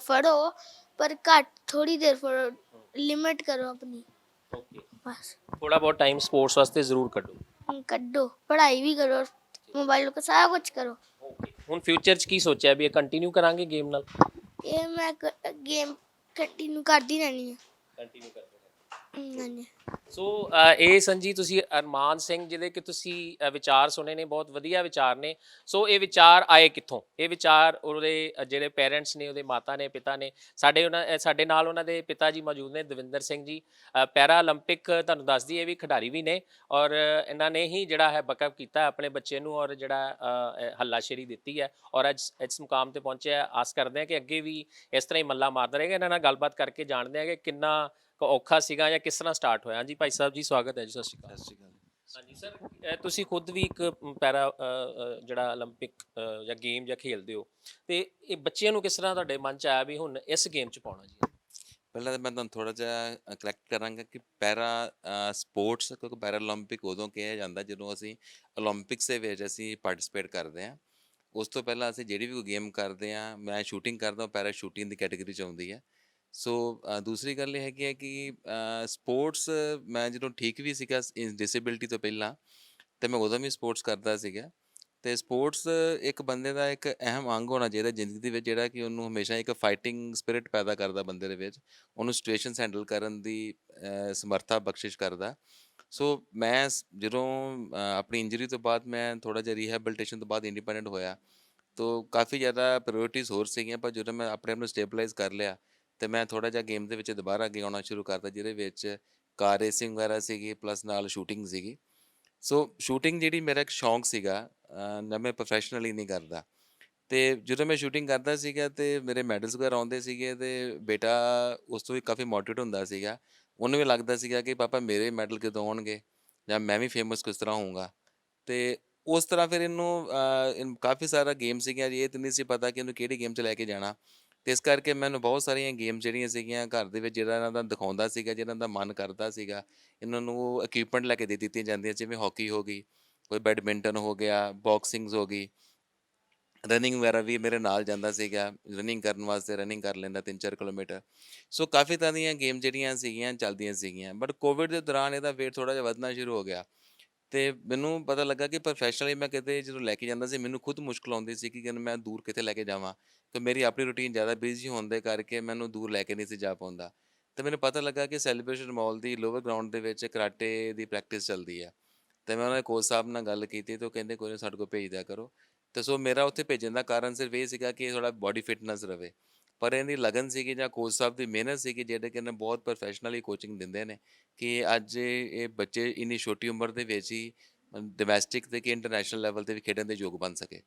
ਫੜੋ, ਪਰ ਘੱਟ ਥੋੜੀ ਦੇਰ ਫੜੋ, ਲਿਮਿਟ ਕਰੋ ਆਪਣੀ, ਬਸ। ਥੋੜਾ ਬਹੁਤ ਟਾਈਮ ਸਪੋਰਟਸ ਵਾਸਤੇ ਜ਼ਰੂਰ ਕੱਢੋ। ਕੱਢੋ, ਪੜ੍ਹਾਈ ਵੀ ਕਰੋ, ਮੋਬਾਈਲ ਕੋ ਸਾਰਾ ਕੁਝ ਕਰੋ। ਹੁਣ ਫਿਊਚਰ 'ਚ ਕੀ ਸੋਚਿਆ ਵੀ ਇਹ ਕੰਟੀਨਿਊ ਕਰਾਂਗੇ ਗੇਮ ਨਾਲ? ਇਹ ਮੈਂ ਗੇਮ ਕੰਟੀਨਿਊ ਕਰਦੀ ਰਹਿਣੀ ਹੈ। ਕੰਟੀਨਿਊ ਕਰਦੇ ਰਹਿਣਾ। ਹਾਂਜੀ। ਸੋ ਇਹ ਸੰਜੀ ਤੁਸੀਂ ਅਰਮਾਨ ਸਿੰਘ ਜਿਹਦੇ ਕਿ ਤੁਸੀਂ ਵਿਚਾਰ ਸੁਣੇ ਨੇ, ਬਹੁਤ ਵਧੀਆ ਵਿਚਾਰ ਨੇ। ਸੋ ਇਹ ਵਿਚਾਰ ਆਏ ਕਿੱਥੋਂ? ਇਹ ਵਿਚਾਰ ਉਹਦੇ ਜਿਹੜੇ ਪੇਰੈਂਟਸ ਨੇ, ਉਹਦੇ ਮਾਤਾ ਨੇ, ਪਿਤਾ ਨੇ। ਸਾਡੇ ਨਾਲ ਉਹਨਾਂ ਦੇ ਪਿਤਾ ਜੀ ਮੌਜੂਦ ਨੇ, ਦਵਿੰਦਰ ਸਿੰਘ ਜੀ। ਪੈਰਾ 올림픽 ਤੁਹਾਨੂੰ ਦੱਸ ਦਈਏ ਵੀ ਖਿਡਾਰੀ ਵੀ ਨੇ, ਔਰ ਇਹਨਾਂ ਨੇ ਹੀ ਜਿਹੜਾ ਹੈ ਬੈਕਅਪ ਕੀਤਾ ਆਪਣੇ ਬੱਚੇ ਨੂੰ, ਔਰ ਜਿਹੜਾ ਹੱਲਾਸ਼ੇਰੀ ਦਿੱਤੀ ਹੈ, ਔਰ ਅੱਜ ਇਸ ਮੁਕਾਮ ਤੇ ਪਹੁੰਚਿਆ। ਆਸ ਕਰਦੇ ਹਾਂ ਕਿ ਅੱਗੇ ਵੀ ਇਸ ਤਰ੍ਹਾਂ ਹੀ ਮੱਲਾ ਮਾਰਦਾ ਰਹੇਗਾ। ਇਹਨਾਂ ਨਾਲ ਗੱਲਬਾਤ ਕਰਕੇ ਜਾਣਦੇ ਹਾਂ ਕਿ ਕਿੰਨਾ ਔਖਾ ਸੀਗਾ ਜਾਂ ਕਿਸ ਤਰ੍ਹਾਂ ਸਟਾਰਟ ਹੋਇਆ। ਹਾਂਜੀ ਭਾਈ ਸਾਹਿਬ ਜੀ, ਸਵਾਗਤ ਹੈ ਜੀ। ਸਤਿ ਸ਼੍ਰੀ ਅਕਾਲ। ਸਤਿ ਸ਼੍ਰੀ ਅਕਾਲ। ਹਾਂਜੀ ਸਰ, ਤੁਸੀਂ ਖੁਦ ਵੀ ਇੱਕ ਪੈਰਾ ਜਿਹੜਾ 올림픽 ਜਾਂ ਗੇਮ ਜਾਂ ਖੇਲਦੇ ਹੋ, ਤੇ ਇਹ ਬੱਚਿਆਂ ਨੂੰ ਕਿਸ ਤਰ੍ਹਾਂ ਤੁਹਾਡੇ ਮਨ ਚ ਆਇਆ ਵੀ ਹੁਣ ਇਸ ਗੇਮ ਚ ਪਾਉਣਾ ਜੀ? ਪਹਿਲਾਂ ਤਾਂ ਮੈਂ ਤੁਹਾਨੂੰ ਥੋੜਾ ਜਿਹਾ ਕਰੈਕਟ ਕਰਾਂਗਾ ਕਿ ਪੈਰਾ ਸਪੋਰਟਸ, ਕਿਉਂਕਿ ਪੈਰਾ 올림픽 ਉਦੋਂ ਕਿਹਾ ਜਾਂਦਾ ਜਦੋਂ ਅਸੀਂ 올림픽ਸ ਦੇ ਵਿੱਚ ਅਸੀਂ ਪਾਰਟਿਸਿਪੇਟ ਕਰਦੇ ਹਾਂ। ਉਸ ਤੋਂ ਪਹਿਲਾਂ ਅਸੀਂ ਜਿਹੜੀ ਵੀ ਕੋਈ ਗੇਮ ਕਰਦੇ ਹਾਂ, ਮੈਂ ਸ਼ੂਟਿੰਗ ਕਰਦਾ, ਪੈਰਾ ਸ਼ੂਟਿੰਗ ਦੀ ਕੈਟਾਗਰੀ 'ਚ ਆਉਂਦੀ ਹੈ। ਸੋ ਦੂਸਰੀ ਗੱਲ ਇਹ ਹੈਗੀ ਹੈ ਕਿ ਸਪੋਰਟਸ ਮੈਂ ਜਦੋਂ ਠੀਕ ਵੀ ਸੀਗਾ ਡਿਸੇਬਿਲਿਟੀ ਤੋਂ ਪਹਿਲਾਂ, ਅਤੇ ਮੈਂ ਉਦੋਂ ਵੀ ਸਪੋਰਟਸ ਕਰਦਾ ਸੀਗਾ। ਅਤੇ ਸਪੋਰਟਸ ਇੱਕ ਬੰਦੇ ਦਾ ਇੱਕ ਅਹਿਮ ਅੰਗ ਹੋਣਾ ਚਾਹੀਦਾ ਜ਼ਿੰਦਗੀ ਦੇ ਵਿੱਚ, ਜਿਹੜਾ ਕਿ ਉਹਨੂੰ ਹਮੇਸ਼ਾ ਇੱਕ ਫਾਈਟਿੰਗ ਸਪਿਰਿਟ ਪੈਦਾ ਕਰਦਾ ਬੰਦੇ ਦੇ ਵਿੱਚ, ਉਹਨੂੰ ਸਿਚੁਏਸ਼ਨਸ ਹੈਂਡਲ ਕਰਨ ਦੀ ਸਮਰੱਥਾ ਬਖਸ਼ਿਸ਼ ਕਰਦਾ। ਸੋ ਮੈਂ ਜਦੋਂ ਆਪਣੀ ਇੰਜਰੀ ਤੋਂ ਬਾਅਦ, ਮੈਂ ਥੋੜ੍ਹਾ ਜਿਹਾ ਰੀਹੈਬਿਲਿਟੇਸ਼ਨ ਤੋਂ ਬਾਅਦ ਇੰਡੀਪੈਂਡੈਂਟ ਹੋਇਆ, ਤਾਂ ਕਾਫੀ ਜ਼ਿਆਦਾ ਪ੍ਰਾਇਓਰਟੀਜ਼ ਹੋਰ ਸੀਗੀਆਂ। ਪਰ ਜਦੋਂ ਮੈਂ ਆਪਣੇ ਆਪ ਨੂੰ ਸਟੇਬਲਾਈਜ਼ ਕਰ ਲਿਆ, ਅਤੇ ਮੈਂ ਥੋੜ੍ਹਾ ਜਿਹਾ ਗੇਮ ਦੇ ਵਿੱਚ ਦੁਬਾਰਾ ਅੱਗੇ ਆਉਣਾ ਸ਼ੁਰੂ ਕਰਤਾ, ਜਿਹਦੇ ਵਿੱਚ ਕਾਰ ਰੇਸਿੰਗ ਵਗੈਰਾ ਸੀਗੀ, ਪਲੱਸ ਨਾਲ ਸ਼ੂਟਿੰਗ ਸੀਗੀ। ਸੋ ਸ਼ੂਟਿੰਗ ਜਿਹੜੀ ਮੇਰਾ ਇੱਕ ਸ਼ੌਂਕ ਸੀਗਾ, ਨਾ ਮੈਂ ਪ੍ਰੋਫੈਸ਼ਨਲੀ ਨਹੀਂ ਕਰਦਾ। ਅਤੇ ਜਦੋਂ ਮੈਂ ਸ਼ੂਟਿੰਗ ਕਰਦਾ ਸੀਗਾ ਅਤੇ ਮੇਰੇ ਮੈਡਲਸ ਵਗੈਰਾ ਆਉਂਦੇ ਸੀਗੇ, ਅਤੇ ਬੇਟਾ ਉਸ ਤੋਂ ਵੀ ਕਾਫੀ ਮੋਟੀਵੇਟ ਹੁੰਦਾ ਸੀਗਾ। ਉਹਨੂੰ ਵੀ ਲੱਗਦਾ ਸੀਗਾ ਕਿ ਪਾਪਾ ਮੇਰੇ ਮੈਡਲ ਕਦੋਂ ਆਉਣਗੇ, ਜਾਂ ਮੈਂ ਵੀ ਫੇਮਸ ਕਿਸ ਤਰ੍ਹਾਂ ਹੋਊਂਗਾ। ਅਤੇ ਉਸ ਤਰ੍ਹਾਂ ਫਿਰ ਇਹਨੂੰ ਕਾਫੀ ਸਾਰਾ ਗੇਮ ਸੀਗੀਆਂ ਜੀ, ਇਹ ਤਾਂ ਨਹੀਂ ਸੀ ਪਤਾ ਕਿ ਇਹਨੂੰ ਕਿਹੜੀ ਗੇਮ 'ਚ ਲੈ ਕੇ ਜਾਣਾ। ਅਤੇ ਇਸ ਕਰਕੇ ਮੈਨੂੰ ਬਹੁਤ ਸਾਰੀਆਂ ਗੇਮ ਜਿਹੜੀਆਂ ਸੀਗੀਆਂ ਘਰ ਦੇ ਵਿੱਚ, ਜਿਹੜਾ ਇਹਨਾਂ ਦਾ ਦਿਖਾਉਂਦਾ ਸੀਗਾ, ਜਿਹਨਾਂ ਦਾ ਮਨ ਕਰਦਾ ਸੀਗਾ, ਇਹਨਾਂ ਨੂੰ ਇਕਵਿਪਮੈਂਟ ਲੈ ਕੇ ਦੇ ਦਿੱਤੀਆਂ ਜਾਂਦੀਆਂ, ਜਿਵੇਂ ਹਾਕੀ ਹੋ ਗਈ, ਕੋਈ ਬੈਡਮਿੰਟਨ ਹੋ ਗਿਆ, ਬਾਕਸਿੰਗਸ ਹੋ ਗਈ, ਰਨਿੰਗ ਵਗੈਰਾ ਵੀ ਮੇਰੇ ਨਾਲ ਜਾਂਦਾ ਸੀਗਾ। ਰਨਿੰਗ ਕਰਨ ਵਾਸਤੇ ਰਨਿੰਗ ਕਰ ਲੈਂਦਾ 3-4 ਕਿਲੋਮੀਟਰ। ਸੋ ਕਾਫੀ ਤਰ੍ਹਾਂ ਦੀਆਂ ਗੇਮ ਜਿਹੜੀਆਂ ਸੀਗੀਆਂ ਚੱਲਦੀਆਂ ਸੀਗੀਆਂ। ਬਟ ਕੋਵਿਡ ਦੇ ਦੌਰਾਨ ਇਹਦਾ ਵੇਟ ਥੋੜ੍ਹਾ ਜਿਹਾ ਵਧਣਾ ਸ਼ੁਰੂ ਹੋ ਗਿਆ, ਅਤੇ ਮੈਨੂੰ ਪਤਾ ਲੱਗਾ ਕਿ ਪ੍ਰੋਫੈਸ਼ਨਲੀ ਮੈਂ ਕਿਤੇ ਜਦੋਂ ਲੈ ਕੇ ਜਾਂਦਾ ਸੀ, ਮੈਨੂੰ ਖੁਦ ਮੁਸ਼ਕਿਲ ਆਉਂਦੀ ਸੀ ਕਿ ਮੈਂ ਦੂਰ ਕਿਤੇ ਲੈ ਕੇ ਜਾਵਾਂ, ਕਿ ਮੇਰੀ ਆਪਣੀ ਰੂਟੀਨ ਜ਼ਿਆਦਾ ਬਿਜ਼ੀ ਹੋਣ ਦੇ ਕਰਕੇ ਮੈਨੂੰ ਦੂਰ ਲੈ ਕੇ ਨਹੀਂ ਸੀ ਜਾ ਪਾਉਂਦਾ। ਅਤੇ ਮੈਨੂੰ ਪਤਾ ਲੱਗਾ ਕਿ ਸੈਲੀਬ੍ਰੇਸ਼ਨ ਮਾਲ ਦੀ ਲੋਅਰ ਗਰਾਊਂਡ ਦੇ ਵਿੱਚ ਕਰਾਟੇ ਦੀ ਪ੍ਰੈਕਟਿਸ ਚੱਲਦੀ ਹੈ। ਅਤੇ ਮੈਂ ਉਹਨਾਂ ਦੇ ਕੋਚ ਸਾਹਿਬ ਨਾਲ ਗੱਲ ਕੀਤੀ, ਅਤੇ ਉਹ ਕਹਿੰਦੇ ਕੋਈ ਨਾ, ਸਾਡੇ ਕੋਲ ਭੇਜ ਦਿਆ ਕਰੋ। ਅਤੇ ਸੋ ਮੇਰਾ ਉੱਥੇ ਭੇਜਣ ਦਾ ਕਾਰਨ ਸਿਰਫ ਇਹ ਸੀਗਾ ਕਿ ਥੋੜ੍ਹਾ ਬੋਡੀ ਫਿਟਨੈਸ ਰਹੇ। ਪਰ ਇਹਦੀ ਲਗਨ ਸੀਗੀ, ਜਾਂ ਕੋਚ ਸਾਹਿਬ ਦੀ ਮਿਹਨਤ ਸੀਗੀ, ਜਿਹੜੇ ਕਿ ਬਹੁਤ ਪ੍ਰੋਫੈਸ਼ਨਲੀ ਕੋਚਿੰਗ ਦਿੰਦੇ ਨੇ, ਕਿ ਅੱਜ ਇਹ ਬੱਚੇ ਇੰਨੀ ਛੋਟੀ ਉਮਰ ਦੇ ਵਿੱਚ ਹੀ ਡੋਮੈਸਟਿਕ ਅਤੇ ਕਿ ਇੰਟਰਨੈਸ਼ਨਲ ਲੈਵਲ 'ਤੇ ਵੀ ਖੇਡਣ ਦੇ ਯੋਗ ਬਣ ਸਕੇ।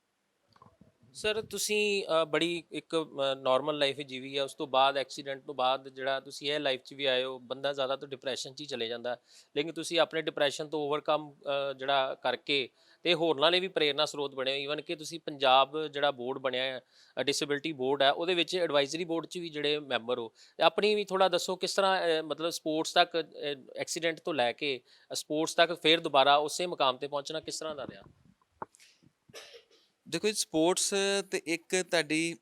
ਸਰ ਤੁਸੀਂ ਬੜੀ ਇੱਕ ਨਾਰਮਲ ਲਾਈਫ ਜੀਵੀ ਆ, ਉਸ ਤੋਂ ਬਾਅਦ ਐਕਸੀਡੈਂਟ ਤੋਂ ਬਾਅਦ ਜਿਹੜਾ ਤੁਸੀਂ ਇਹ ਲਾਈਫ 'ਚ ਵੀ ਆਏ ਹੋ, ਬੰਦਾ ਜ਼ਿਆਦਾ ਤਾਂ ਡਿਪਰੈਸ਼ਨ 'ਚ ਹੀ ਚਲੇ ਜਾਂਦਾ, ਲੇਕਿਨ ਤੁਸੀਂ ਆਪਣੇ ਡਿਪਰੈਸ਼ਨ ਤੋਂ ਓਵਰਕਮ ਜਿਹੜਾ ਕਰਕੇ ਤੇ ਹੋਰਨਾਂ ਲਈ ਵੀ ਪ੍ਰੇਰਨਾ ਸਰੋਤ ਬਣੇ ਹੋ। ਈਵਨ ਕਿ ਤੁਸੀਂ ਪੰਜਾਬ ਜਿਹੜਾ ਬੋਰਡ ਬਣਿਆ ਹੈ, ਡਿਸੇਬਿਲਟੀ ਬੋਰਡ ਹੈ, ਉਹਦੇ ਵਿੱਚ ਐਡਵਾਈਜ਼ਰੀ ਬੋਰਡ 'ਚ ਵੀ ਜਿਹੜੇ ਮੈਂਬਰ ਹੋ। ਤੇ ਆਪਣੀ ਵੀ ਥੋੜ੍ਹਾ ਦੱਸੋ ਕਿਸ ਤਰ੍ਹਾਂ ਮਤਲਬ ਸਪੋਰਟਸ ਤੱਕ, ਐਕਸੀਡੈਂਟ ਤੋਂ ਲੈ ਕੇ ਸਪੋਰਟਸ ਤੱਕ ਫਿਰ ਦੁਬਾਰਾ ਉਸੇ ਮੁਕਾਮ ਤੇ ਪਹੁੰਚਣਾ ਕਿਸ ਤਰ੍ਹਾਂ ਦਾ ਰਿਹਾ? ਦੇਖੋ ਜੀ, ਸਪੋਰਟਸ ਤੇ ਇੱਕ ਤੁਹਾਡੀ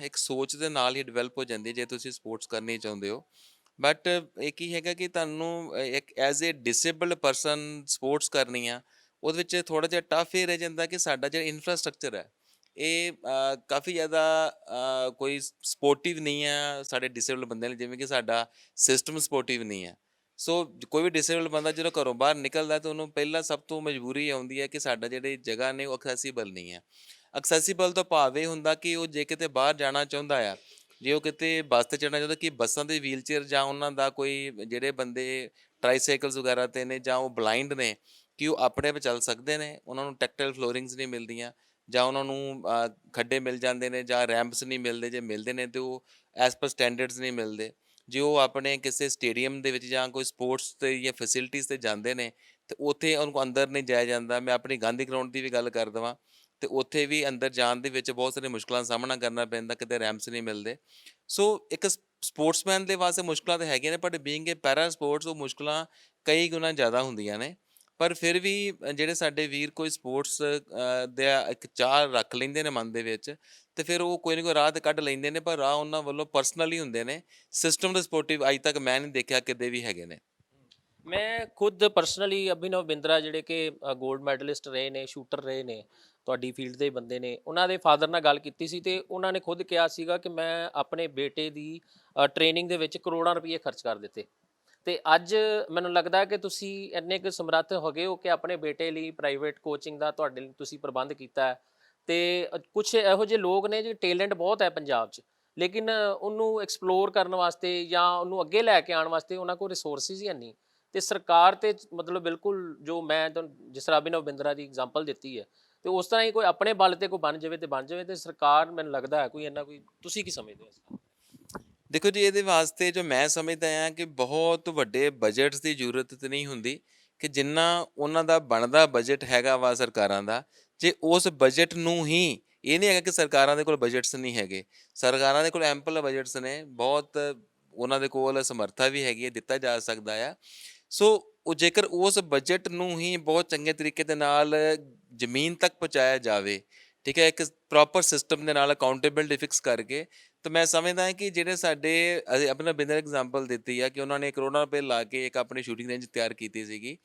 ਇੱਕ ਸੋਚ ਦੇ ਨਾਲ ਹੀ ਡਿਵੈਲਪ ਹੋ ਜਾਂਦੀ ਹੈ, ਜੇ ਤੁਸੀਂ ਸਪੋਰਟਸ ਕਰਨੀ ਚਾਹੁੰਦੇ ਹੋ। ਬਟ ਇਹ ਕੀ ਹੈਗਾ ਕਿ ਤੁਹਾਨੂੰ ਇੱਕ as a disabled person sports ਕਰਨੀ ਆ, ਉਹਦੇ ਵਿੱਚ ਥੋੜ੍ਹਾ ਜਿਹਾ ਟਫ ਇਹ ਰਹਿ ਜਾਂਦਾ ਕਿ ਸਾਡਾ ਜਿਹੜਾ ਇਨਫਰਾਸਟਰਕਚਰ ਹੈ, ਇਹ ਕਾਫੀ ਜ਼ਿਆਦਾ ਕੋਈ ਸਪੋਰਟਿਵ ਨਹੀਂ ਆ ਸਾਡੇ ਡਿਸੇਬਲਡ ਬੰਦਿਆਂ ਲਈ, ਜਿਵੇਂ ਕਿ ਸਾਡਾ ਸਿਸਟਮ ਸਪੋਰਟਿਵ ਨਹੀਂ ਹੈ। ਸੋ ਕੋਈ ਵੀ ਡਿਸੇਬਲਡ ਬੰਦਾ ਜਦੋਂ ਘਰੋਂ ਬਾਹਰ ਨਿਕਲਦਾ, ਤਾਂ ਉਹਨੂੰ ਪਹਿਲਾਂ ਸਭ ਤੋਂ ਮਜਬੂਰੀ ਆਉਂਦੀ ਹੈ ਕਿ ਸਾਡਾ ਜਿਹੜੀ ਜਗ੍ਹਾ ਨੇ ਉਹ ਐਕਸੈਸੀਬਲ ਨਹੀਂ ਹੈ। ਐਕਸੈਸੀਬਲ ਤੋਂ ਭਾਵ ਇਹ ਹੁੰਦਾ ਕਿ ਉਹ ਜੇ ਕਿਤੇ ਬਾਹਰ ਜਾਣਾ ਚਾਹੁੰਦਾ ਆ, ਜੇ ਉਹ ਕਿਤੇ ਬੱਸ 'ਤੇ ਚੜ੍ਹਨਾ ਚਾਹੁੰਦਾ, ਕਿ ਬੱਸਾਂ ਦੇ ਵੀਲਚੇਅਰ ਜਾਂ ਉਹਨਾਂ ਦਾ ਕੋਈ ਜਿਹੜੇ ਬੰਦੇ ਟਰਾਈਸਾਈਕਲਸ ਵਗੈਰਾ 'ਤੇ ਨੇ, ਜਾਂ ਉਹ ਬਲਾਈਂਡ ਨੇ, ਕਿ ਉਹ ਆਪਣੇ ਆਪ ਚੱਲ ਸਕਦੇ ਨੇ, ਉਹਨਾਂ ਨੂੰ ਟੈਕਟਾਈਲ ਫਲੋਰਿੰਗਸ ਨਹੀਂ ਮਿਲਦੀਆਂ, ਜਾਂ ਉਹਨਾਂ ਨੂੰ ਖੱਡੇ ਮਿਲ ਜਾਂਦੇ ਨੇ, ਜਾਂ ਰੈਂਪਸ ਨਹੀਂ ਮਿਲਦੇ, ਜੇ ਮਿਲਦੇ ਨੇ ਤਾਂ ਉਹ ਐਜ਼ ਪਰ ਸਟੈਂਡਰਡਸ ਨਹੀਂ ਮਿਲਦੇ। ਜੇ ਉਹ ਆਪਣੇ ਕਿਸੇ ਸਟੇਡੀਅਮ ਦੇ ਵਿੱਚ ਜਾਂ ਕੋਈ ਸਪੋਰਟਸ 'ਤੇ ਜਾਂ ਫੈਸਿਲਿਟੀਜ਼ 'ਤੇ ਜਾਂਦੇ ਨੇ, ਅਤੇ ਉੱਥੇ ਉਹਨੂੰ ਅੰਦਰ ਨਹੀਂ ਜਾਇਆ ਜਾਂਦਾ। ਮੈਂ ਆਪਣੀ ਗਾਂਧੀ ਗਰਾਊਂਡ ਦੀ ਵੀ ਗੱਲ ਕਰ ਦੇਵਾਂ, ਅਤੇ ਉੱਥੇ ਵੀ ਅੰਦਰ ਜਾਣ ਦੇ ਵਿੱਚ ਬਹੁਤ ਸਾਰੀਆਂ ਮੁਸ਼ਕਲਾਂ ਦਾ ਸਾਹਮਣਾ ਕਰਨਾ ਪੈਂਦਾ, ਕਿਤੇ ਰੈਂਪਸ ਨਹੀਂ ਮਿਲਦੇ। ਸੋ ਇੱਕ ਸਪੋਰਟਸਮੈਨ ਦੇ ਵਾਸਤੇ ਮੁਸ਼ਕਲਾਂ ਤਾਂ ਹੈਗੀਆਂ ਨੇ, but being A para sports ਉਹ ਮੁਸ਼ਕਲਾਂ ਕਈ ਗੁਣਾ ਜ਼ਿਆਦਾ ਹੁੰਦੀਆਂ ਨੇ। ਪਰ ਫਿਰ ਵੀ ਜਿਹੜੇ ਸਾਡੇ ਵੀਰ ਕੋਈ ਸਪੋਰਟਸ ਦਾ ਇੱਕ ਚਾਹ ਰੱਖ ਲੈਂਦੇ ਨੇ ਮਨ ਦੇ ਵਿੱਚ, ਅਤੇ ਫਿਰ ਉਹ ਕੋਈ ਨਾ ਕੋਈ ਰਾਹ ਤਾਂ ਕੱਢ ਲੈਂਦੇ ਨੇ, ਪਰ ਰਾਹ ਉਹਨਾਂ ਵੱਲੋਂ ਪਰਸਨਲੀ ਹੁੰਦੇ ਨੇ। ਸਿਸਟਮ ਦੇ ਸਪੋਰਟਿਵ ਅੱਜ ਤੱਕ ਮੈਂ ਨਹੀਂ ਦੇਖਿਆ ਕਿਤੇ ਵੀ ਹੈਗੇ ਨੇ। ਮੈਂ ਖੁਦ ਪਰਸਨਲੀ ਅਭਿਨਵ ਬਿੰਦਰਾ ਜਿਹੜੇ ਕਿ ਗੋਲਡ ਮੈਡਲਿਸਟ ਰਹੇ ਨੇ, ਸ਼ੂਟਰ ਰਹੇ ਨੇ, ਤੁਹਾਡੀ ਫੀਲਡ ਦੇ ਬੰਦੇ ਨੇ, ਉਹਨਾਂ ਦੇ ਫਾਦਰ ਨਾਲ ਗੱਲ ਕੀਤੀ ਸੀ, ਤੇ ਉਹਨਾਂ ਨੇ ਖੁਦ ਕਿਹਾ ਸੀਗਾ ਕਿ ਮੈਂ ਆਪਣੇ ਬੇਟੇ ਦੀ ਟ੍ਰੇਨਿੰਗ ਦੇ ਵਿੱਚ ਕਰੋੜਾਂ ਰੁਪਏ ਖਰਚ ਕਰ ਦਿੱਤੇ, ਤੇ ਅੱਜ ਮੈਨੂੰ ਲੱਗਦਾ ਕਿ ਤੁਸੀਂ ਇੰਨੇ ਕੁ ਸਮਰੱਥ ਹੋ ਗਏ ਹੋ ਕਿ ਆਪਣੇ ਬੇਟੇ ਲਈ ਪ੍ਰਾਈਵੇਟ ਕੋਚਿੰਗ ਦਾ ਤੁਹਾਡੇ ਲਈ ਤੁਸੀਂ ਪ੍ਰਬੰਧ ਕੀਤਾ ਹੈ। ਤੇ ਕੁਝ ਇਹੋ ਜਿਹੇ ਲੋਕ ਨੇ ਜੀ, ਟੈਲੈਂਟ ਬਹੁਤ ਹੈ ਪੰਜਾਬ 'ਚ, ਲੇਕਿਨ ਉਹਨੂੰ ਐਕਸਪਲੋਰ ਕਰਨ ਵਾਸਤੇ ਜਾਂ ਉਹਨੂੰ ਅੱਗੇ ਲੈ ਕੇ ਆਉਣ ਵਾਸਤੇ ਉਹਨਾਂ ਕੋਲ ਰਿਸੋਰਸਿਸ ਹੀ ਨਹੀਂ। ਤੇ ਸਰਕਾਰ ਤੇ ਮਤਲਬ ਬਿਲਕੁਲ, ਜੋ ਮੈਂ ਤੁਹਾਨੂੰ ਜਿਸ ਤਰ੍ਹਾਂ ਅਭਿਨਵ ਬਿੰਦਰਾ ਦੀ ਐਗਜ਼ਾਮਪਲ ਦਿੱਤੀ ਹੈ, ਤੇ ਉਸ ਤਰ੍ਹਾਂ ਹੀ ਕੋਈ ਆਪਣੇ ਬਲ ਤੇ ਕੋਈ ਬਣ ਜਾਵੇ ਤੇ ਬਣ ਜਾਵੇ। ਤੇ ਸਰਕਾਰ ਮੈਨੂੰ ਲੱਗਦਾ ਹੈ ਕੋਈ ਇੰਨਾ ਕੋਈ, ਤੁਸੀਂ ਕੀ ਸਮਝਦੇ ਹੋ ਇਸ ਗੱਲ? ਦੇਖੋ ਜੀ, ਇਹਦੇ ਵਾਸਤੇ ਜੋ ਮੈਂ ਸਮਝਦਾ ਹਾਂ ਕਿ ਬਹੁਤ ਵੱਡੇ ਬਜਟਸ ਦੀ ਜ਼ਰੂਰਤ ਤਾਂ ਨਹੀਂ ਹੁੰਦੀ, ਕਿ ਜਿੰਨਾ ਉਹਨਾਂ ਦਾ ਬਣਦਾ ਬਜਟ ਹੈਗਾ ਵਾ ਸਰਕਾਰਾਂ ਦਾ, ਜੇ ਉਸ ਬਜਟ ਨੂੰ ਹੀ, ਇਹ ਨਹੀਂ ਹੈਗਾ ਕਿ ਸਰਕਾਰਾਂ ਦੇ ਕੋਲ ਬਜਟਸ ਨਹੀਂ ਹੈਗੇ, ਸਰਕਾਰਾਂ ਦੇ ਕੋਲ ਐਂਪਲ ਬਜਟਸ ਨੇ, ਬਹੁਤ ਉਹਨਾਂ ਦੇ ਕੋਲ ਸਮਰੱਥਾ ਵੀ ਹੈਗੀ ਹੈ, ਦਿੱਤਾ ਜਾ ਸਕਦਾ ਆ। ਸੋ ਉਹ ਜੇਕਰ ਉਸ ਬਜਟ ਨੂੰ ਹੀ ਬਹੁਤ ਚੰਗੇ ਤਰੀਕੇ ਦੇ ਨਾਲ ਜ਼ਮੀਨ ਤੱਕ ਪਹੁੰਚਾਇਆ ਜਾਵੇ, ਠੀਕ ਹੈ, ਇੱਕ ਪ੍ਰੋਪਰ ਸਿਸਟਮ ਦੇ ਨਾਲ ਅਕਾਊਂਟੇਬਿਲਟੀ ਫਿਕਸ ਕਰਕੇ, ਤਾਂ ਮੈਂ ਸਮਝਦਾ ਹਾਂ ਕਿ ਜਿਹੜੇ ਸਾਡੇ ਆਪਣਾ ਬਿੰਦਰ ਐਗਜ਼ਾਮਪਲ ਦਿੱਤੀ ਆ ਕਿ ਉਹਨਾਂ ਨੇ ਕਰੋੜਾਂ ਰੁਪਏ ਲਾ ਕੇ ਇੱਕ ਆਪਣੀ ਸ਼ੂਟਿੰਗ ਰੇਂਜ ਤਿਆਰ ਕੀਤੀ ਸੀਗੀ।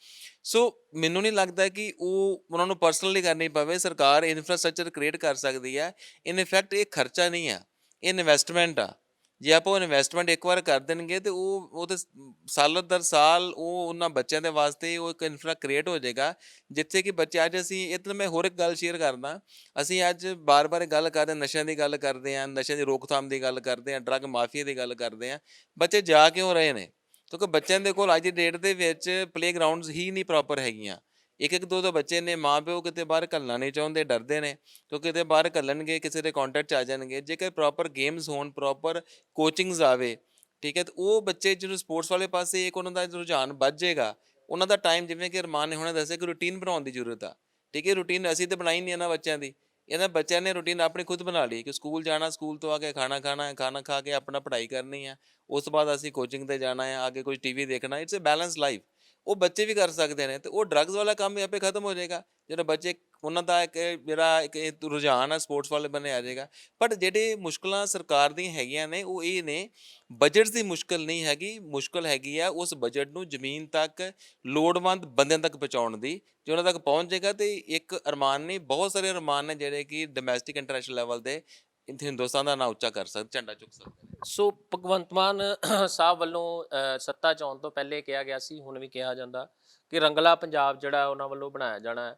ਸੋ ਮੈਨੂੰ ਨਹੀਂ ਲੱਗਦਾ ਕਿ ਉਹ ਉਹਨਾਂ ਨੂੰ ਪਰਸਨਲੀ ਕਰਨੀ ਪਵੇ, ਸਰਕਾਰ ਇਨਫਰਾਸਟ੍ਰਕਚਰ ਕ੍ਰੀਏਟ ਕਰ ਸਕਦੀ ਆ। ਇਨ ਇਫੈਕਟ ਇਹ ਖਰਚਾ ਨਹੀਂ ਆ, ਇਹ ਇਨਵੈਸਟਮੈਂਟ ਆ। ਜੇ ਆਪਾਂ ਉਹ ਇਨਵੈਸਟਮੈਂਟ ਇੱਕ ਵਾਰ ਕਰ ਦੇਣਗੇ ਤੇ ਉਹ ਤੇ ਸਾਲ ਦਰ ਸਾਲ ਉਹ ਉਹਨਾਂ ਬੱਚਿਆਂ ਦੇ ਵਾਸਤੇ ਉਹ ਇੱਕ ਇਨਫਰਾ ਕ੍ਰੀਏਟ ਹੋ ਜਾਏਗਾ, ਜਿੱਥੇ ਕਿ ਬੱਚੇ ਅੱਜ ਅਸੀਂ ਇਹ ਤਾਂ ਮੈਂ ਹੋਰ ਇੱਕ ਗੱਲ ਸ਼ੇਅਰ ਕਰਦਾ, ਅਸੀਂ ਅੱਜ ਬਾਰ-ਬਾਰ ਗੱਲ ਕਰਦੇ, ਨਸ਼ਿਆਂ ਦੀ ਗੱਲ ਕਰਦੇ ਹਾਂ, ਨਸ਼ਿਆਂ ਦੀ ਰੋਕਥਾਮ ਦੀ ਗੱਲ ਕਰਦੇ ਹਾਂ, ਡਰੱਗ ਮਾਫੀਆ ਦੀ ਗੱਲ ਕਰਦੇ ਹਾਂ। ਬੱਚੇ ਜਾ ਕਿਉਂ ਰਹੇ ਨੇ? ਕਿਉਂਕਿ ਬੱਚਿਆਂ ਦੇ ਕੋਲ ਅੱਜ ਦੀ ਡੇਟ ਦੇ ਵਿੱਚ ਪਲੇਗਰਾਊਂਡਸ ਹੀ ਨਹੀਂ ਪ੍ਰੋਪਰ ਹੈਗੀਆਂ। ਇੱਕ ਦੋ ਬੱਚੇ ਨੇ, ਮਾਂ ਪਿਓ ਕਿਤੇ ਬਾਹਰ ਘੱਲਣਾ ਨਹੀਂ ਚਾਹੁੰਦੇ, ਡਰਦੇ ਨੇ ਕਿਉਂਕਿ ਕਿਤੇ ਬਾਹਰ ਘੱਲਣਗੇ ਕਿਸੇ ਦੇ ਕਾਂਟੈਕਟ 'ਚ ਆ ਜਾਣਗੇ। ਜੇਕਰ ਪ੍ਰੋਪਰ ਗੇਮਸ ਹੋਣ, ਪ੍ਰੋਪਰ ਕੋਚਿੰਗਸ ਆਵੇ, ਠੀਕ ਹੈ, ਤਾਂ ਉਹ ਬੱਚੇ ਜਦੋਂ ਸਪੋਰਟਸ ਵਾਲੇ ਪਾਸੇ ਇੱਕ ਉਹਨਾਂ ਦਾ ਰੁਝਾਨ ਵੱਧ ਜਾਏਗਾ। ਉਹਨਾਂ ਦਾ ਟਾਈਮ, ਜਿਵੇਂ ਕਿ ਅਰਮਾਨ ਨੇ ਹੁਣੇ ਦੱਸਿਆ, ਕਿ ਰੂਟੀਨ ਬਣਾਉਣ ਦੀ ਜ਼ਰੂਰਤ ਆ, ਠੀਕ ਹੈ। ਰੂਟੀਨ ਅਸੀਂ ਤਾਂ ਬਣਾਈ ਨਹੀਂ ਇਹਨਾਂ ਬੱਚਿਆਂ ਦੀ, ਇਹਨਾਂ ਬੱਚਿਆਂ ਨੇ ਰੂਟੀਨ ਆਪਣੀ ਖੁਦ ਬਣਾ ਲਈ ਕਿ ਸਕੂਲ ਜਾਣਾ, ਸਕੂਲ ਤੋਂ ਆ ਕੇ ਖਾਣਾ ਖਾਣਾ ਹੈ, ਖਾਣਾ ਖਾ ਕੇ ਆਪਣਾ ਪੜ੍ਹਾਈ ਕਰਨੀ ਆ, ਉਸ ਤੋਂ ਬਾਅਦ ਅਸੀਂ ਕੋਚਿੰਗ 'ਤੇ ਜਾਣਾ ਹੈ, ਅੱਗੇ ਕੁਝ ਟੀਵੀ ਦੇਖਣਾ। It's a balance life. ਉਹ ਬੱਚੇ ਵੀ ਕਰ ਸਕਦੇ ਨੇ, ਤੇ ਉਹ ਡਰੱਗਸ ਵਾਲਾ ਕੰਮ ਵੀ ਆਪੇ ਖਤਮ ਹੋ ਜਾਏਗਾ। ਜਿਹੜੇ ਬੱਚੇ, ਉਹਨਾਂ ਦਾ ਇੱਕ ਜਿਹੜਾ ਇੱਕ ਰੁਝਾਨ ਆ ਸਪੋਰਟਸ ਵਾਲੇ ਬੰਨੇ ਆ ਜਾਏਗਾ। ਬਟ ਜਿਹੜੇ ਮੁਸ਼ਕਲਾਂ ਸਰਕਾਰ ਦੀਆਂ ਹੈਗੀਆਂ ਨੇ ਉਹ ਇਹ ਨੇ, ਬਜਟਸ ਦੀ ਮੁਸ਼ਕਲ ਨਹੀਂ ਹੈਗੀ, ਮੁਸ਼ਕਲ ਹੈਗੀ ਆ ਉਸ ਬਜਟ ਨੂੰ ਜ਼ਮੀਨ ਤੱਕ ਲੋੜਵੰਦ ਬੰਦਿਆਂ ਤੱਕ ਪਹੁੰਚਾਉਣ ਦੀ। ਜੇ ਉਹਨਾਂ ਤੱਕ ਪਹੁੰਚ ਜਾਏਗਾ ਤੇ ਇੱਕ ਅਰਮਾਨ ਨਹੀਂ, ਬਹੁਤ ਸਾਰੇ ਅਰਮਾਨ ਨੇ ਜਿਹੜੇ ਕਿ ਡੋਮੈਸਟਿਕ ਇੰਟਰਨੈਸ਼ਨਲ ਲੈਵਲ ਦੇ ਹਿੰਦੁਸਤਾਨ ਦਾ ਨਾਂ ਉੱਚਾ ਕਰ ਸਕਦੇ, ਝੰਡਾ ਚੁੱਕ ਸਕਦੇ ਨੇ। ਸੋ ਭਗਵੰਤ ਮਾਨ ਸਾਹਿਬ ਵੱਲੋਂ ਸੱਤਾ 'ਚ ਆਉਣ ਤੋਂ ਪਹਿਲੇ ਕਿਹਾ ਗਿਆ ਸੀ, ਹੁਣ ਵੀ ਕਿਹਾ ਜਾਂਦਾ ਕਿ ਰੰਗਲਾ ਪੰਜਾਬ ਜਿਹੜਾ ਉਹਨਾਂ ਵੱਲੋਂ ਬਣਾਇਆ ਜਾਣਾ ਹੈ।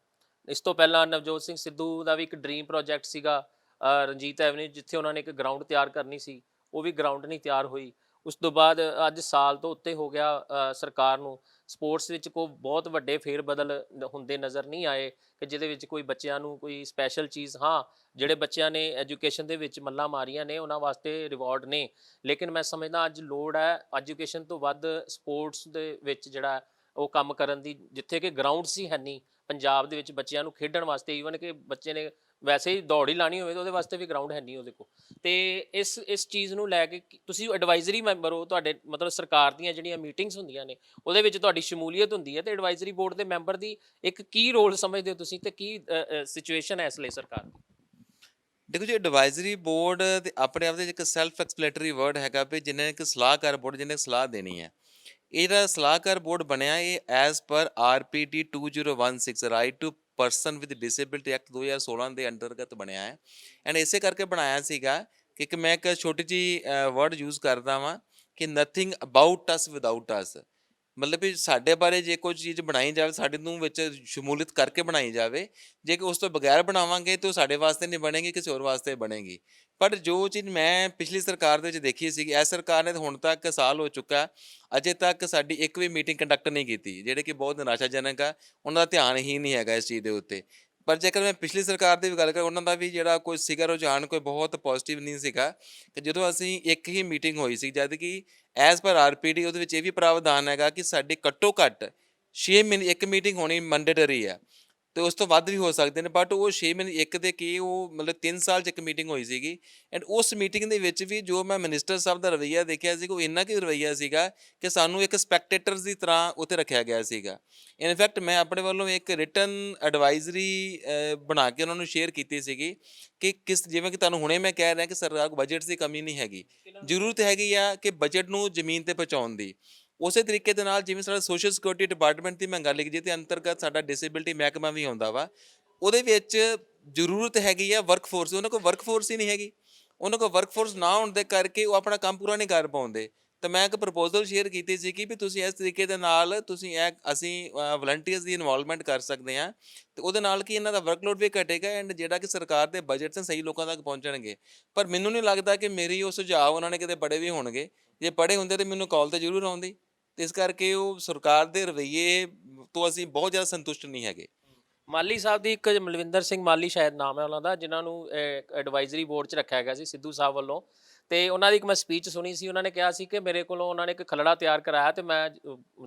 ਇਸ ਤੋਂ ਪਹਿਲਾਂ ਨਵਜੋਤ ਸਿੰਘ ਸਿੱਧੂ ਦਾ ਵੀ ਇੱਕ ਡ੍ਰੀਮ ਪ੍ਰੋਜੈਕਟ ਸੀਗਾ, ਰਣਜੀਤ ਐਵਨਿਊ, ਜਿੱਥੇ ਉਹਨਾਂ ਨੇ ਇੱਕ ਗਰਾਊਂਡ ਤਿਆਰ ਕਰਨੀ ਸੀ, ਉਹ ਵੀ ਗਰਾਊਂਡ ਨਹੀਂ ਤਿਆਰ ਹੋਈ। ਉਸ ਤੋਂ ਬਾਅਦ ਅੱਜ ਸਾਲ ਤੋਂ ਉੱਤੇ ਹੋ ਗਿਆ ਸਰਕਾਰ ਨੂੰ, ਸਪੋਰਟਸ ਵਿੱਚ ਕੋਈ ਬਹੁਤ ਵੱਡੇ ਫੇਰ ਬਦਲ ਹੁੰਦੇ ਨਜ਼ਰ ਨਹੀਂ ਆਏ ਕਿ ਜਿਹਦੇ ਵਿੱਚ ਕੋਈ ਬੱਚਿਆਂ ਨੂੰ ਕੋਈ ਸਪੈਸ਼ਲ ਚੀਜ਼, ਹਾਂ ਜਿਹੜੇ ਬੱਚਿਆਂ ਨੇ ਐਜੂਕੇਸ਼ਨ ਦੇ ਵਿੱਚ ਮੱਲਾਂ ਮਾਰੀਆਂ ਨੇ ਉਹਨਾਂ ਵਾਸਤੇ ਰਿਵਾਰਡ ਨੇ, ਲੇਕਿਨ ਮੈਂ ਸਮਝਦਾ ਅੱਜ ਲੋੜ ਹੈ ਐਜੂਕੇਸ਼ਨ ਤੋਂ ਵੱਧ ਸਪੋਰਟਸ ਦੇ ਵਿੱਚ ਜਿਹੜਾ ਉਹ ਕੰਮ ਕਰਨ ਦੀ, ਜਿੱਥੇ ਕਿ ਗਰਾਊਂਡਸ ਹੀ ਹੈ ਨਹੀਂ ਪੰਜਾਬ ਦੇ ਵਿੱਚ ਬੱਚਿਆਂ ਨੂੰ ਖੇਡਣ ਵਾਸਤੇ। ਈਵਨ ਕਿ ਬੱਚੇ ਨੇ ਵੈਸੇ ਹੀ ਦੌੜ ਹੀ ਲਾਣੀ ਹੋਵੇ ਤਾਂ ਉਹਦੇ ਵਾਸਤੇ ਵੀ ਗਰਾਊਂਡ ਹੈ ਨਹੀਂ ਉਹਦੇ ਕੋਲ। ਤੇ ਇਸ ਚੀਜ਼ ਨੂੰ ਲੈ ਕੇ ਤੁਸੀਂ ਐਡਵਾਈਜ਼ਰੀ ਮੈਂਬਰ ਹੋ, ਤੁਹਾਡੇ ਮਤਲਬ ਸਰਕਾਰ ਦੀਆਂ ਜਿਹੜੀਆਂ ਮੀਟਿੰਗਸ ਹੁੰਦੀਆਂ ਨੇ ਉਹਦੇ ਵਿੱਚ ਤੁਹਾਡੀ ਸ਼ਮੂਲੀਅਤ ਹੁੰਦੀ ਹੈ, ਤੇ ਐਡਵਾਈਜ਼ਰੀ ਬੋਰਡ ਦੇ ਮੈਂਬਰ ਦੀ ਇੱਕ ਕੀ ਰੋਲ ਸਮਝਦੇ ਹੋ ਤੁਸੀਂ, ਤੇ ਕੀ ਸਿਚੁਏਸ਼ਨ ਹੈ ਇਸ ਲਈ ਸਰਕਾਰ ਦੀ? ਦੇਖੋ ਜੀ, ਐਡਵਾਈਜ਼ਰੀ ਬੋਰਡ ਤੇ ਆਪਣੇ ਆਪ ਦੇ ਇੱਕ ਸੈਲਫ ਐਕਸਪਲੇਟਰੀ ਵਰਡ ਹੈਗਾ ਵੀ, ਜਿਹਨੇ ਇੱਕ ਸਲਾਹਕਾਰ ਬੋਰਡ, ਜਿਹਨੇ ਸਲਾਹ ਦੇਣੀ ਹੈ। ਇਹ ਜਿਹੜਾ ਸਲਾਹਕਾਰ ਬੋਰਡ ਬਣਿਆ, ਇਹ as per RPT 2016 right to person with disability act 2016 ਦੇ ਅੰਤਰਗਤ ਬਣਿਆ ਹੈ। ਐਂਡ ਇਸੇ ਕਰਕੇ ਬਣਾਇਆ ਸੀਗਾ ਕਿ ਮੈਂ ਇੱਕ ਛੋਟੀ ਜਿਹੀ ਵਰਡ ਯੂਜ਼ ਕਰਦਾ ਵਾਂ ਕਿ ਨਥਿੰਗ ਅਬਾਊਟ ਅਸ ਵਿਦਾਊਟ ਅਸ। ਮਤਲਬ ਵੀ ਸਾਡੇ ਬਾਰੇ ਜੇ ਕੋਈ ਚੀਜ਼ ਬਣਾਈ ਜਾਵੇ, ਸਾਡੇ ਨੂੰ ਵਿੱਚ ਸ਼ਮੂਲੀਅਤ ਕਰਕੇ ਬਣਾਈ ਜਾਵੇ। ਜੇ ਕਿ ਉਸ ਤੋਂ ਬਗੈਰ ਬਣਾਵਾਂਗੇ ਤਾਂ ਉਹ ਸਾਡੇ ਵਾਸਤੇ ਨਹੀਂ ਬਣੇਗੀ, ਕਿਸੇ ਹੋਰ ਵਾਸਤੇ ਬਣੇਗੀ। ਪਰ ਜੋ ਚੀਜ਼ ਮੈਂ ਪਿਛਲੀ ਸਰਕਾਰ ਦੇ ਵਿੱਚ ਦੇਖੀ ਸੀਗੀ, ਇਸ ਸਰਕਾਰ ਨੇ ਹੁਣ ਤੱਕ ਸਾਲ ਹੋ ਚੁੱਕਾ, ਅਜੇ ਤੱਕ ਸਾਡੀ ਇੱਕ ਵੀ ਮੀਟਿੰਗ ਕੰਡਕਟ ਨਹੀਂ ਕੀਤੀ, ਜਿਹੜੇ ਕਿ ਬਹੁਤ ਨਿਰਾਸ਼ਾਜਨਕ ਆ। ਉਹਨਾਂ ਦਾ ਧਿਆਨ ਹੀ ਨਹੀਂ ਹੈਗਾ ਇਸ ਚੀਜ਼ ਦੇ ਉੱਤੇ। ਪਰ ਜੇਕਰ ਮੈਂ ਪਿਛਲੀ ਸਰਕਾਰ ਦੀ ਵੀ ਗੱਲ ਕਰਾਂ, ਉਹਨਾਂ ਦਾ ਵੀ ਜਿਹੜਾ ਕੋਈ ਸੀਗਾ ਰੁਝਾਨ ਕੋਈ ਬਹੁਤ ਪੋਜ਼ੀਟਿਵ ਨਹੀਂ ਸੀਗਾ। ਕਿ ਜਦੋਂ ਅਸੀਂ ਇੱਕ ਹੀ ਮੀਟਿੰਗ ਹੋਈ ਸੀ, ਜਦ ਕਿ ਐਜ਼ ਪਰ RPT ਉਹਦੇ ਵਿੱਚ ਇਹ ਵੀ ਪ੍ਰਾਵਧਾਨ ਹੈਗਾ ਕਿ ਸਾਡੀ ਘੱਟੋ ਘੱਟ 6 ਮਹੀਨੇ ਇੱਕ ਮੀਟਿੰਗ ਹੋਣੀ ਮੈਂਡੇਟਰੀ ਹੈ, ਤੇ ਉਸ ਤੋਂ ਵੱਧ ਵੀ ਹੋ ਸਕਦੇ ਨੇ। ਬਟ ਉਹ 6 ਮਹੀਨੇ ਇੱਕ ਦੇ ਕੀ, ਉਹ ਮਤਲਬ 3 ਸਾਲ 'ਚ ਇੱਕ ਮੀਟਿੰਗ ਹੋਈ ਸੀਗੀ। ਐਂਡ ਉਸ ਮੀਟਿੰਗ ਦੇ ਵਿੱਚ ਵੀ ਜੋ ਮੈਂ ਮਿਨਿਸਟਰ ਸਾਹਿਬ ਦਾ ਰਵੱਈਆ ਦੇਖਿਆ ਸੀ, ਉਹ ਇੰਨਾ ਕੁ ਰਵੱਈਆ ਸੀਗਾ ਕਿ ਸਾਨੂੰ ਇੱਕ ਸਪੈਕਟੇਟਰਸ ਦੀ ਤਰ੍ਹਾਂ ਉੱਥੇ ਰੱਖਿਆ ਗਿਆ ਸੀਗਾ। ਇਨਫੈਕਟ ਮੈਂ ਆਪਣੇ ਵੱਲੋਂ ਇੱਕ ਰਿਟਨ ਐਡਵਾਈਜ਼ਰੀ ਬਣਾ ਕੇ ਉਹਨਾਂ ਨੂੰ ਸ਼ੇਅਰ ਕੀਤੀ ਸੀਗੀ ਕਿ ਜਿਵੇਂ ਕਿ ਤੁਹਾਨੂੰ ਹੁਣੇ ਮੈਂ ਕਹਿ ਰਿਹਾ ਕਿ ਸਰਕਾਰ ਕੋਲ ਬਜਟ ਦੀ ਕਮੀ ਨਹੀਂ ਹੈਗੀ, ਜ਼ਰੂਰਤ ਹੈਗੀ ਆ ਕਿ ਬਜਟ ਨੂੰ ਜ਼ਮੀਨ 'ਤੇ ਪਹੁੰਚਾਉਣ ਦੀ। ਉਸੇ ਤਰੀਕੇ ਦੇ ਨਾਲ ਜਿਵੇਂ ਸਾਡਾ ਸੋਸ਼ਲ ਸਿਕਿਉਰਿਟੀ ਡਿਪਾਰਟਮੈਂਟ ਦੀ ਮੈਂ ਗੱਲ ਕੀਤੀ, ਜਿਹਦੇ ਅੰਤਰਗਤ ਸਾਡਾ ਡਿਸੇਬਿਲਟੀ ਮਹਿਕਮਾ ਵੀ ਆਉਂਦਾ ਵਾ, ਉਹਦੇ ਵਿੱਚ ਜ਼ਰੂਰਤ ਹੈਗੀ ਆ ਵਰਕਫੋਰਸ। ਉਹਨਾਂ ਕੋਲ ਵਰਕਫੋਰਸ ਹੀ ਨਹੀਂ ਹੈਗੀ। ਉਹਨਾਂ ਕੋਲ ਵਰਕਫੋਰਸ ਨਾ ਹੋਣ ਦੇ ਕਰਕੇ ਉਹ ਆਪਣਾ ਕੰਮ ਪੂਰਾ ਨਹੀਂ ਕਰ ਪਾਉਂਦੇ। ਤਾਂ ਮੈਂ ਇੱਕ ਪ੍ਰਪੋਜ਼ਲ ਸ਼ੇਅਰ ਕੀਤੀ ਸੀ ਕਿ ਵੀ ਤੁਸੀਂ ਇਸ ਤਰੀਕੇ ਦੇ ਨਾਲ ਤੁਸੀਂ ਅਸੀਂ ਵਲੰਟੀਅਰਸ ਦੀ ਇਨਵੋਲਵਮੈਂਟ ਕਰ ਸਕਦੇ ਹਾਂ, ਤੇ ਉਹਦੇ ਨਾਲ ਕੀ ਇਹਨਾਂ ਦਾ ਵਰਕਲੋਡ ਵੀ ਘਟੇਗਾ ਐਂਡ ਜਿਹੜਾ ਕਿ ਸਰਕਾਰ ਦੇ ਬਜਟ ਸਹੀ ਲੋਕਾਂ ਤੱਕ ਪਹੁੰਚਣਗੇ। ਪਰ ਮੈਨੂੰ ਨਹੀਂ ਲੱਗਦਾ ਕਿ ਮੇਰੀ ਉਹ ਸੁਝਾਅ ਉਹਨਾਂ ਨੇ ਕਿਤੇ ਪੜ੍ਹੇ ਵੀ ਹੋਣਗੇ। ਜੇ ਪੜ੍ਹੇ ਹੁੰਦੇ ਤਾਂ ਮੈਨੂੰ ਕਾਲ ਤਾਂ ਜ਼ਰੂਰ ਆਉਂਦੀ। ਤੇ ਇਸ ਕਰਕੇ ਉਹ ਸਰਕਾਰ ਦੇ ਰਵੱਈਏ ਤੋਂ ਅਸੀਂ ਬਹੁਤ ਜ਼ਿਆਦਾ ਸੰਤੁਸ਼ਟ ਨਹੀਂ ਹੈਗੇ। ਮਾਲੀ ਸਾਹਿਬ ਦੀ ਇੱਕ ਮਲਵਿੰਦਰ ਸਿੰਘ ਮਾਲੀ ਸ਼ਾਇਦ ਨਾਮ ਹੈ ਉਹਨਾਂ ਦਾ, ਜਿਨ੍ਹਾਂ ਨੂੰ ਐਡਵਾਈਜ਼ਰੀ ਬੋਰਡ 'ਚ ਰੱਖਿਆ ਗਿਆ ਸੀ ਸਿੱਧੂ ਸਾਹਿਬ ਵੱਲੋਂ। ਤੇ ਉਹਨਾਂ ਦੀ ਇੱਕ ਮੈਂ ਸਪੀਚ ਸੁਣੀ ਸੀ, ਉਹਨਾਂ ਨੇ ਕਿਹਾ ਸੀ ਕਿ ਮੇਰੇ ਕੋਲੋਂ ਉਹਨਾਂ ਨੇ ਇੱਕ ਖਲੜਾ ਤਿਆਰ ਕਰਾਇਆ ਤੇ ਮੈਂ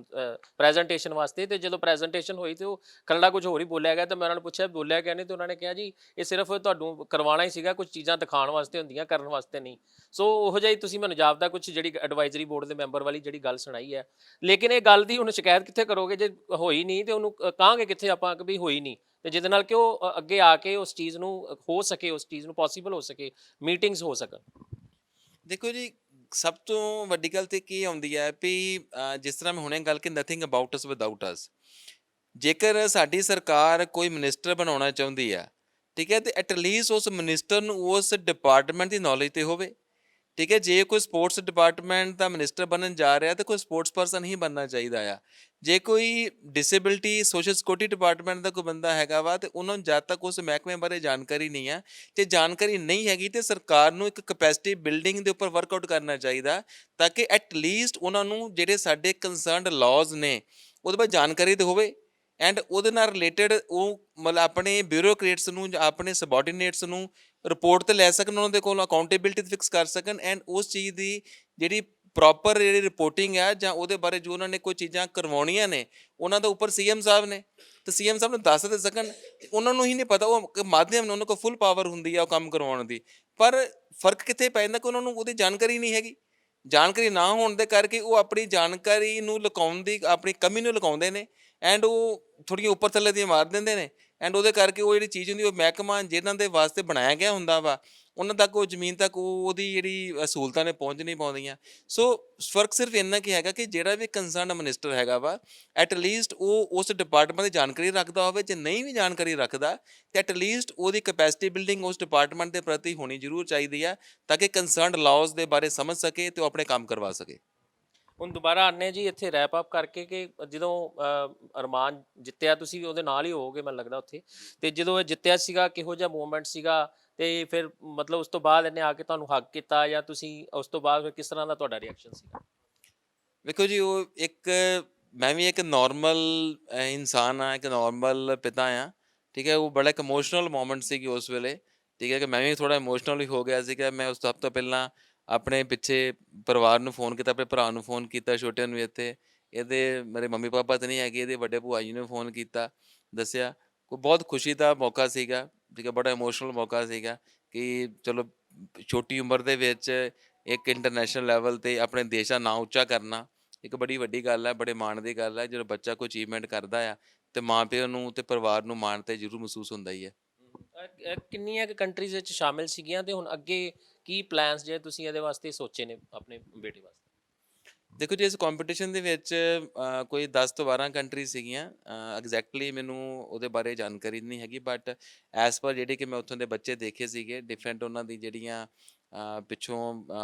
ਪ੍ਰੈਜੈਂਟੇਸ਼ਨ ਵਾਸਤੇ, ਤੇ ਜਦੋਂ ਪ੍ਰੈਜੈਂਟੇਸ਼ਨ ਹੋਈ ਤੇ ਉਹ ਖਲੜਾ ਕੁਝ ਹੋਰ ਹੀ ਬੋਲਿਆ ਗਿਆ। ਤੇ ਮੈਂ ਉਹਨਾਂ ਨੂੰ ਪੁੱਛਿਆ ਬੋਲਿਆ ਕਿਆ ਨਹੀਂ, ਤੇ ਉਹਨਾਂ ਨੇ ਕਿਹਾ ਜੀ ਇਹ ਸਿਰਫ ਤੁਹਾਨੂੰ ਕਰਵਾਉਣਾ ਹੀ ਸੀਗਾ, ਕੁਝ ਚੀਜ਼ਾਂ ਦਿਖਾਉਣ ਵਾਸਤੇ ਹੁੰਦੀਆਂ, ਕਰਨ ਵਾਸਤੇ ਨਹੀਂ। ਸੋ ਉਹੋ ਜਿਹਾ ਹੀ ਤੁਸੀਂ ਮੈਨੂੰ ਜਾਪਦਾ ਕੁਝ ਜਿਹੜੀ ਐਡਵਾਈਜ਼ਰੀ ਬੋਰਡ ਦੇ ਮੈਂਬਰ ਵਾਲੀ ਜਿਹੜੀ ਗੱਲ ਸੁਣਾਈ ਹੈ। ਲੇਕਿਨ ਇਹ ਗੱਲ ਦੀ ਹੁਣ ਸ਼ਿਕਾਇਤ ਕਿੱਥੇ ਕਰੋਗੇ ਜੇ ਹੋਈ ਨਹੀਂ, ਤੇ ਉਹਨੂੰ ਕਹਾਂਗੇ ਕਿੱਥੇ ਆਪਾਂ ਕਿ ਵੀ ਹੋਈ ਨਹੀਂ, ਤੇ ਜਿਹਦੇ ਨਾਲ ਕਿ ਉਹ ਅੱਗੇ ਆ ਕੇ ਉਸ ਚੀਜ਼ ਨੂੰ ਹੋ ਸਕੇ, ਉਸ ਚੀਜ਼ ਨੂੰ ਪੋਸੀਬਲ ਹੋ ਸਕੇ, ਮੀਟਿੰਗਸ ਹੋ ਸਕਣ। ਦੇਖੋ ਜੀ, ਸਭ ਤੋਂ ਵੱਡੀ ਗੱਲ ਤੇ ਕੀ ਆਉਂਦੀ ਹੈ ਵੀ ਜਿਸ ਤਰ੍ਹਾਂ ਮੈਂ ਹੁਣੇ ਗੱਲ ਕਿ ਨਥਿੰਗ ਅਬਾਊਟ ਅਸ ਵਿਦਆਊਟ ਅਸ। ਜੇਕਰ ਸਾਡੀ ਸਰਕਾਰ ਕੋਈ ਮਿਨਿਸਟਰ ਬਣਾਉਣਾ ਚਾਹੁੰਦੀ ਆ, ਠੀਕ ਹੈ, ਤੇ ਐਟਲੀਸਟ ਉਸ ਮਿਨਿਸਟਰ ਨੂੰ ਉਸ ਡਿਪਾਰਟਮੈਂਟ ਦੀ ਨੌਲੇਜ ਤੇ ਹੋਵੇ। ਠੀਕ ਹੈ, ਜੇ ਕੋਈ ਸਪੋਰਟਸ ਡਿਪਾਰਟਮੈਂਟ ਦਾ ਮਿਨਿਸਟਰ ਬਣਨ ਜਾ ਰਿਹਾ ਤਾਂ ਕੋਈ ਸਪੋਰਟਸ ਪਰਸਨ ਹੀ ਬਣਨਾ ਚਾਹੀਦਾ ਆ। ਜੇ ਕੋਈ ਡਿਸੇਬਿਲਿਟੀ ਸੋਸ਼ਲ ਸਿਕਿਉਰਿਟੀ ਡਿਪਾਰਟਮੈਂਟ ਦਾ ਕੋਈ ਬੰਦਾ ਹੈਗਾ ਵਾ, ਤੇ ਉਹਨਾਂ ਨੂੰ ਜਦ ਤੱਕ ਉਸ ਮਹਿਕਮੇ ਬਾਰੇ ਜਾਣਕਾਰੀ ਨਹੀਂ ਆ, ਤੇ ਜਾਣਕਾਰੀ ਨਹੀਂ ਹੈਗੀ, ਤੇ ਸਰਕਾਰ ਨੂੰ ਇੱਕ ਕਪੈਸਿਟੀ ਬਿਲਡਿੰਗ ਦੇ ਉੱਪਰ ਵਰਕਆਊਟ ਕਰਨਾ ਚਾਹੀਦਾ, ਤਾਂ ਕਿ ਐਟਲੀਸਟ ਉਹਨਾਂ ਨੂੰ ਜਿਹੜੇ ਸਾਡੇ ਕੰਸਰਨਡ ਲਾਜ਼ ਨੇ ਉਹਦੇ ਬਾਰੇ ਜਾਣਕਾਰੀ ਤਾਂ ਹੋਵੇ। ਐਂਡ ਉਹਦੇ ਨਾਲ ਰਿਲੇਟਡ ਉਹ ਮਤਲਬ ਆਪਣੇ ਬਿਊਰੋਕਰੇਟਸ ਨੂੰ ਜਾਂ ਆਪਣੇ ਸਬਆਰਡੀਨੇਟਸ ਨੂੰ ਰਿਪੋਰਟ ਤੇ ਲੈ ਸਕਣ, ਉਹਨਾਂ ਦੇ ਕੋਲ ਅਕਾਊਂਟੇਬਿਲਿਟੀ ਫਿਕਸ ਕਰ ਸਕਣ, ਐਂਡ ਉਸ ਚੀਜ਼ ਦੀ ਜਿਹੜੀ ਪ੍ਰੋਪਰ ਜਿਹੜੀ ਰਿਪੋਰਟਿੰਗ ਹੈ ਜਾਂ ਉਹਦੇ ਬਾਰੇ ਜੋ ਉਹਨਾਂ ਨੇ ਕੋਈ ਚੀਜ਼ਾਂ ਕਰਵਾਉਣੀਆਂ ਨੇ, ਉਹਨਾਂ ਦੇ ਉੱਪਰ ਸੀਐਮ ਸਾਹਿਬ ਨੇ, ਤੇ ਸੀਐਮ ਸਾਹਿਬ ਨੂੰ ਦੱਸ ਦੇ ਸਕਣ। ਉਹਨਾਂ ਨੂੰ ਹੀ ਨਹੀਂ ਪਤਾ, ਉਹ ਮਾਧਿਅਮ ਨੇ, ਉਹਨਾਂ ਕੋਲ ਫੁੱਲ ਪਾਵਰ ਹੁੰਦੀ ਆ ਉਹ ਕੰਮ ਕਰਵਾਉਣ ਦੀ। ਪਰ ਫਰਕ ਕਿੱਥੇ ਪੈ ਜਾਂਦਾ ਕਿ ਉਹਨਾਂ ਨੂੰ ਉਹਦੀ ਜਾਣਕਾਰੀ ਨਹੀਂ ਹੈਗੀ। ਜਾਣਕਾਰੀ ਨਾ ਹੋਣ ਦੇ ਕਰਕੇ ਉਹ ਆਪਣੀ ਜਾਣਕਾਰੀ ਨੂੰ ਲੁਕਾਉਣ ਦੀ, ਆਪਣੀ ਕਮੀ ਨੂੰ ਲੁਕਾਉਂਦੇ ਨੇ, ਐਂਡ ਉਹ ਥੋੜ੍ਹੀਆਂ ਉੱਪਰ ਥੱਲੇ ਦੀਆਂ ਮਾਰ ਦਿੰਦੇ ਨੇ। ਐਂਡ ਉਹਦੇ ਕਰਕੇ ਉਹ ਜਿਹੜੀ ਚੀਜ਼ ਹੁੰਦੀ, ਉਹ ਮਹਿਕਮਾ ਜਿਹਨਾਂ ਦੇ ਵਾਸਤੇ ਬਣਾਇਆ ਗਿਆ ਹੁੰਦਾ ਵਾ, ਉਹਨਾਂ ਤੱਕ ਉਹ ਜ਼ਮੀਨ ਤੱਕ ਉਹਦੀ ਜਿਹੜੀ ਸਹੂਲਤਾਂ ਨੇ ਪਹੁੰਚ ਨਹੀਂ ਪਾਉਂਦੀਆਂ। ਸੋ ਫਰਕ ਸਿਰਫ ਇੰਨਾ ਕੀ ਹੈਗਾ ਕਿ ਜਿਹੜਾ ਵੀ ਕੰਸਰਨ ਮਿਨਿਸਟਰ ਹੈਗਾ ਵਾ, ਐਟਲੀਸਟ ਉਹ ਉਸ ਡਿਪਾਰਟਮੈਂਟ ਦੀ ਜਾਣਕਾਰੀ ਰੱਖਦਾ ਹੋਵੇ। ਜੇ ਨਹੀਂ ਵੀ ਜਾਣਕਾਰੀ ਰੱਖਦਾ, ਤੇ ਐਟਲੀਸਟ ਉਹਦੀ ਕੈਪੈਸਿਟੀ ਬਿਲਡਿੰਗ ਉਸ ਡਿਪਾਰਟਮੈਂਟ ਦੇ ਪ੍ਰਤੀ ਹੋਣੀ ਜ਼ਰੂਰ ਚਾਹੀਦੀ ਆ, ਤਾਂ ਕਿ ਕੰਸਰਨਡ ਲਾਜ਼ ਦੇ ਬਾਰੇ ਸਮਝ ਸਕੇ ਤੇ ਉਹ ਆਪਣੇ ਕੰਮ ਕਰਵਾ ਸਕੇ। ਹੁਣ ਦੁਬਾਰਾ ਆਨੇ ਜੀ ਇੱਥੇ ਰੈਪ ਅਪ ਕਰਕੇ ਕਿ ਜਦੋਂ ਅਰਮਾਨ ਜਿੱਤਿਆ, ਤੁਸੀਂ ਉਹਦੇ ਨਾਲ ਹੀ ਹੋਵੋਗੇ ਮੈਨੂੰ ਲੱਗਦਾ ਉੱਥੇ, ਤੇ ਜਦੋਂ ਇਹ ਜਿੱਤਿਆ ਸੀਗਾ ਕਿਹੋ ਜਿਹਾ ਮੂਵਮੈਂਟ ਸੀਗਾ, ਤੇ ਫਿਰ ਮਤਲਬ ਉਸ ਤੋਂ ਬਾਅਦ ਇਹਨੇ ਆ ਕੇ ਤੁਹਾਨੂੰ ਹੱਗ ਕੀਤਾ, ਜਾਂ ਤੁਸੀਂ ਉਸ ਤੋਂ ਬਾਅਦ ਫਿਰ ਕਿਸ ਤਰ੍ਹਾਂ ਦਾ ਤੁਹਾਡਾ ਰਿਐਕਸ਼ਨ ਸੀਗਾ? ਵੇਖੋ ਜੀ, ਉਹ ਇੱਕ ਮੈਂ ਵੀ ਇੱਕ ਨੋਰਮਲ ਇਨਸਾਨ ਆ, ਇੱਕ ਨੋਰਮਲ ਪਿਤਾ ਆ। ਠੀਕ ਹੈ, ਉਹ ਬੜਾ ਇੱਕ ਇਮੋਸ਼ਨਲ ਮੂਮੈਂਟ ਸੀਗੀ ਉਸ ਵੇਲੇ। ਠੀਕ ਹੈ, ਕਿ ਮੈਂ ਵੀ ਥੋੜ੍ਹਾ ਇਮੋਸ਼ਨਲ ਹੀ ਹੋ ਗਿਆ ਸੀਗਾ। ਮੈਂ ਉਸ ਸਭ ਤੋਂ ਪਹਿਲਾਂ ਆਪਣੇ ਪਿੱਛੇ ਪਰਿਵਾਰ ਨੂੰ ਫੋਨ ਕੀਤਾ, ਆਪਣੇ ਭਰਾ ਨੂੰ ਫੋਨ ਕੀਤਾ, ਛੋਟੇ ਨੂੰ। ਇੱਥੇ ਇਹਦੇ ਮੇਰੇ ਮੰਮੀ ਪਾਪਾ ਤਾਂ ਨਹੀਂ ਹੈਗੇ, ਇਹਦੇ ਵੱਡੇ ਭੂਆ ਜੀ ਨੂੰ ਫੋਨ ਕੀਤਾ, ਦੱਸਿਆ। ਕੋਈ ਬਹੁਤ ਖੁਸ਼ੀ ਦਾ ਮੌਕਾ ਸੀਗਾ। ਠੀਕ ਹੈ, ਬੜਾ ਇਮੋਸ਼ਨਲ ਮੌਕਾ ਸੀਗਾ ਕਿ ਚਲੋ ਛੋਟੀ ਉਮਰ ਦੇ ਵਿੱਚ ਇੱਕ ਇੰਟਰਨੈਸ਼ਨਲ ਲੈਵਲ 'ਤੇ ਆਪਣੇ ਦੇਸ਼ ਦਾ ਨਾਂ ਉੱਚਾ ਕਰਨਾ ਇੱਕ ਬੜੀ ਵੱਡੀ ਗੱਲ ਹੈ, ਬੜੇ ਮਾਣ ਦੀ ਗੱਲ ਹੈ। ਜਦੋਂ ਬੱਚਾ ਕੋਈ ਅਚੀਵਮੈਂਟ ਕਰਦਾ ਆ, ਤੇ ਮਾਂ ਪਿਓ ਨੂੰ ਤੇ ਪਰਿਵਾਰ ਨੂੰ ਮਾਣ ਤੇ ਜ਼ਰੂਰ ਮਹਿਸੂਸ ਹੁੰਦਾ ਹੀ ਹੈ। ਕਿੰਨੀਆਂ ਕੁ ਕੰਟਰੀਜ਼ ਵਿੱਚ ਸ਼ਾਮਿਲ ਸੀਗੀਆਂ, ਤੇ ਹੁਣ ਅੱਗੇ ਕੀ ਪਲਾਨਸ ਜੇ ਤੁਸੀਂ ਇਹਦੇ ਵਾਸਤੇ ਸੋਚੇ ਨੇ ਆਪਣੇ ਬੇਟੇ ਵਾਸਤੇ? ਦੇਖੋ ਜੀ, ਇਸ ਕੰਪੀਟੀਸ਼ਨ ਦੇ ਵਿੱਚ ਕੋਈ 10 ਤੋਂ 12 ਕੰਟਰੀ ਸੀਗੀਆਂ। ਐਗਜ਼ੈਕਟਲੀ ਮੈਨੂੰ ਉਹਦੇ ਬਾਰੇ ਜਾਣਕਾਰੀ ਨਹੀਂ ਹੈਗੀ, ਬਟ ਐਸ ਪਰ ਜਿਹੜੇ ਕਿ ਮੈਂ ਉੱਥੋਂ ਦੇ ਬੱਚੇ ਦੇਖੇ ਸੀਗੇ, ਡਿਫਰੈਂਟ ਉਹਨਾਂ ਦੀ ਜਿਹੜੀਆਂ ਪਿੱਛੋਂ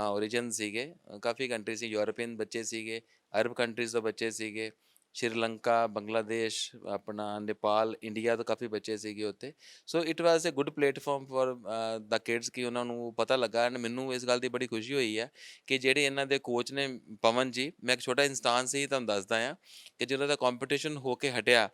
ਓਰੀਜਨ ਸੀਗੇ, ਕਾਫੀ ਕੰਟਰੀ ਸੀ। ਯੂਰਪੀਅਨ ਬੱਚੇ ਸੀਗੇ, ਅਰਬ ਕੰਟਰੀਜ਼ ਤੋਂ ਬੱਚੇ ਸੀਗੇ, ਸ਼੍ਰੀਲੰਕਾ, ਬੰਗਲਾਦੇਸ਼, ਆਪਣਾ ਨੇਪਾਲ, ਇੰਡੀਆ ਤੋਂ ਕਾਫੀ ਬੱਚੇ ਸੀਗੇ ਉੱਥੇ। So it was a good platform for the kids ਕਿ ਉਹਨਾਂ ਨੂੰ ਪਤਾ ਲੱਗਾ। ਐਂਡ ਮੈਨੂੰ ਇਸ ਗੱਲ ਦੀ ਬੜੀ ਖੁਸ਼ੀ ਹੋਈ ਹੈ ਕਿ ਜਿਹੜੇ ਇਹਨਾਂ ਦੇ ਕੋਚ ਨੇ ਪਵਨ ਜੀ, ਮੈਂ ਇੱਕ ਛੋਟਾ ਇਨਸਟਾਂਸ ਹੀ ਤੁਹਾਨੂੰ ਦੱਸਦਾ ਹਾਂ ਕਿ ਜਦੋਂ ਦਾ ਕੰਪੀਟੀਸ਼ਨ ਹੋ ਕੇ ਹਟਿਆ,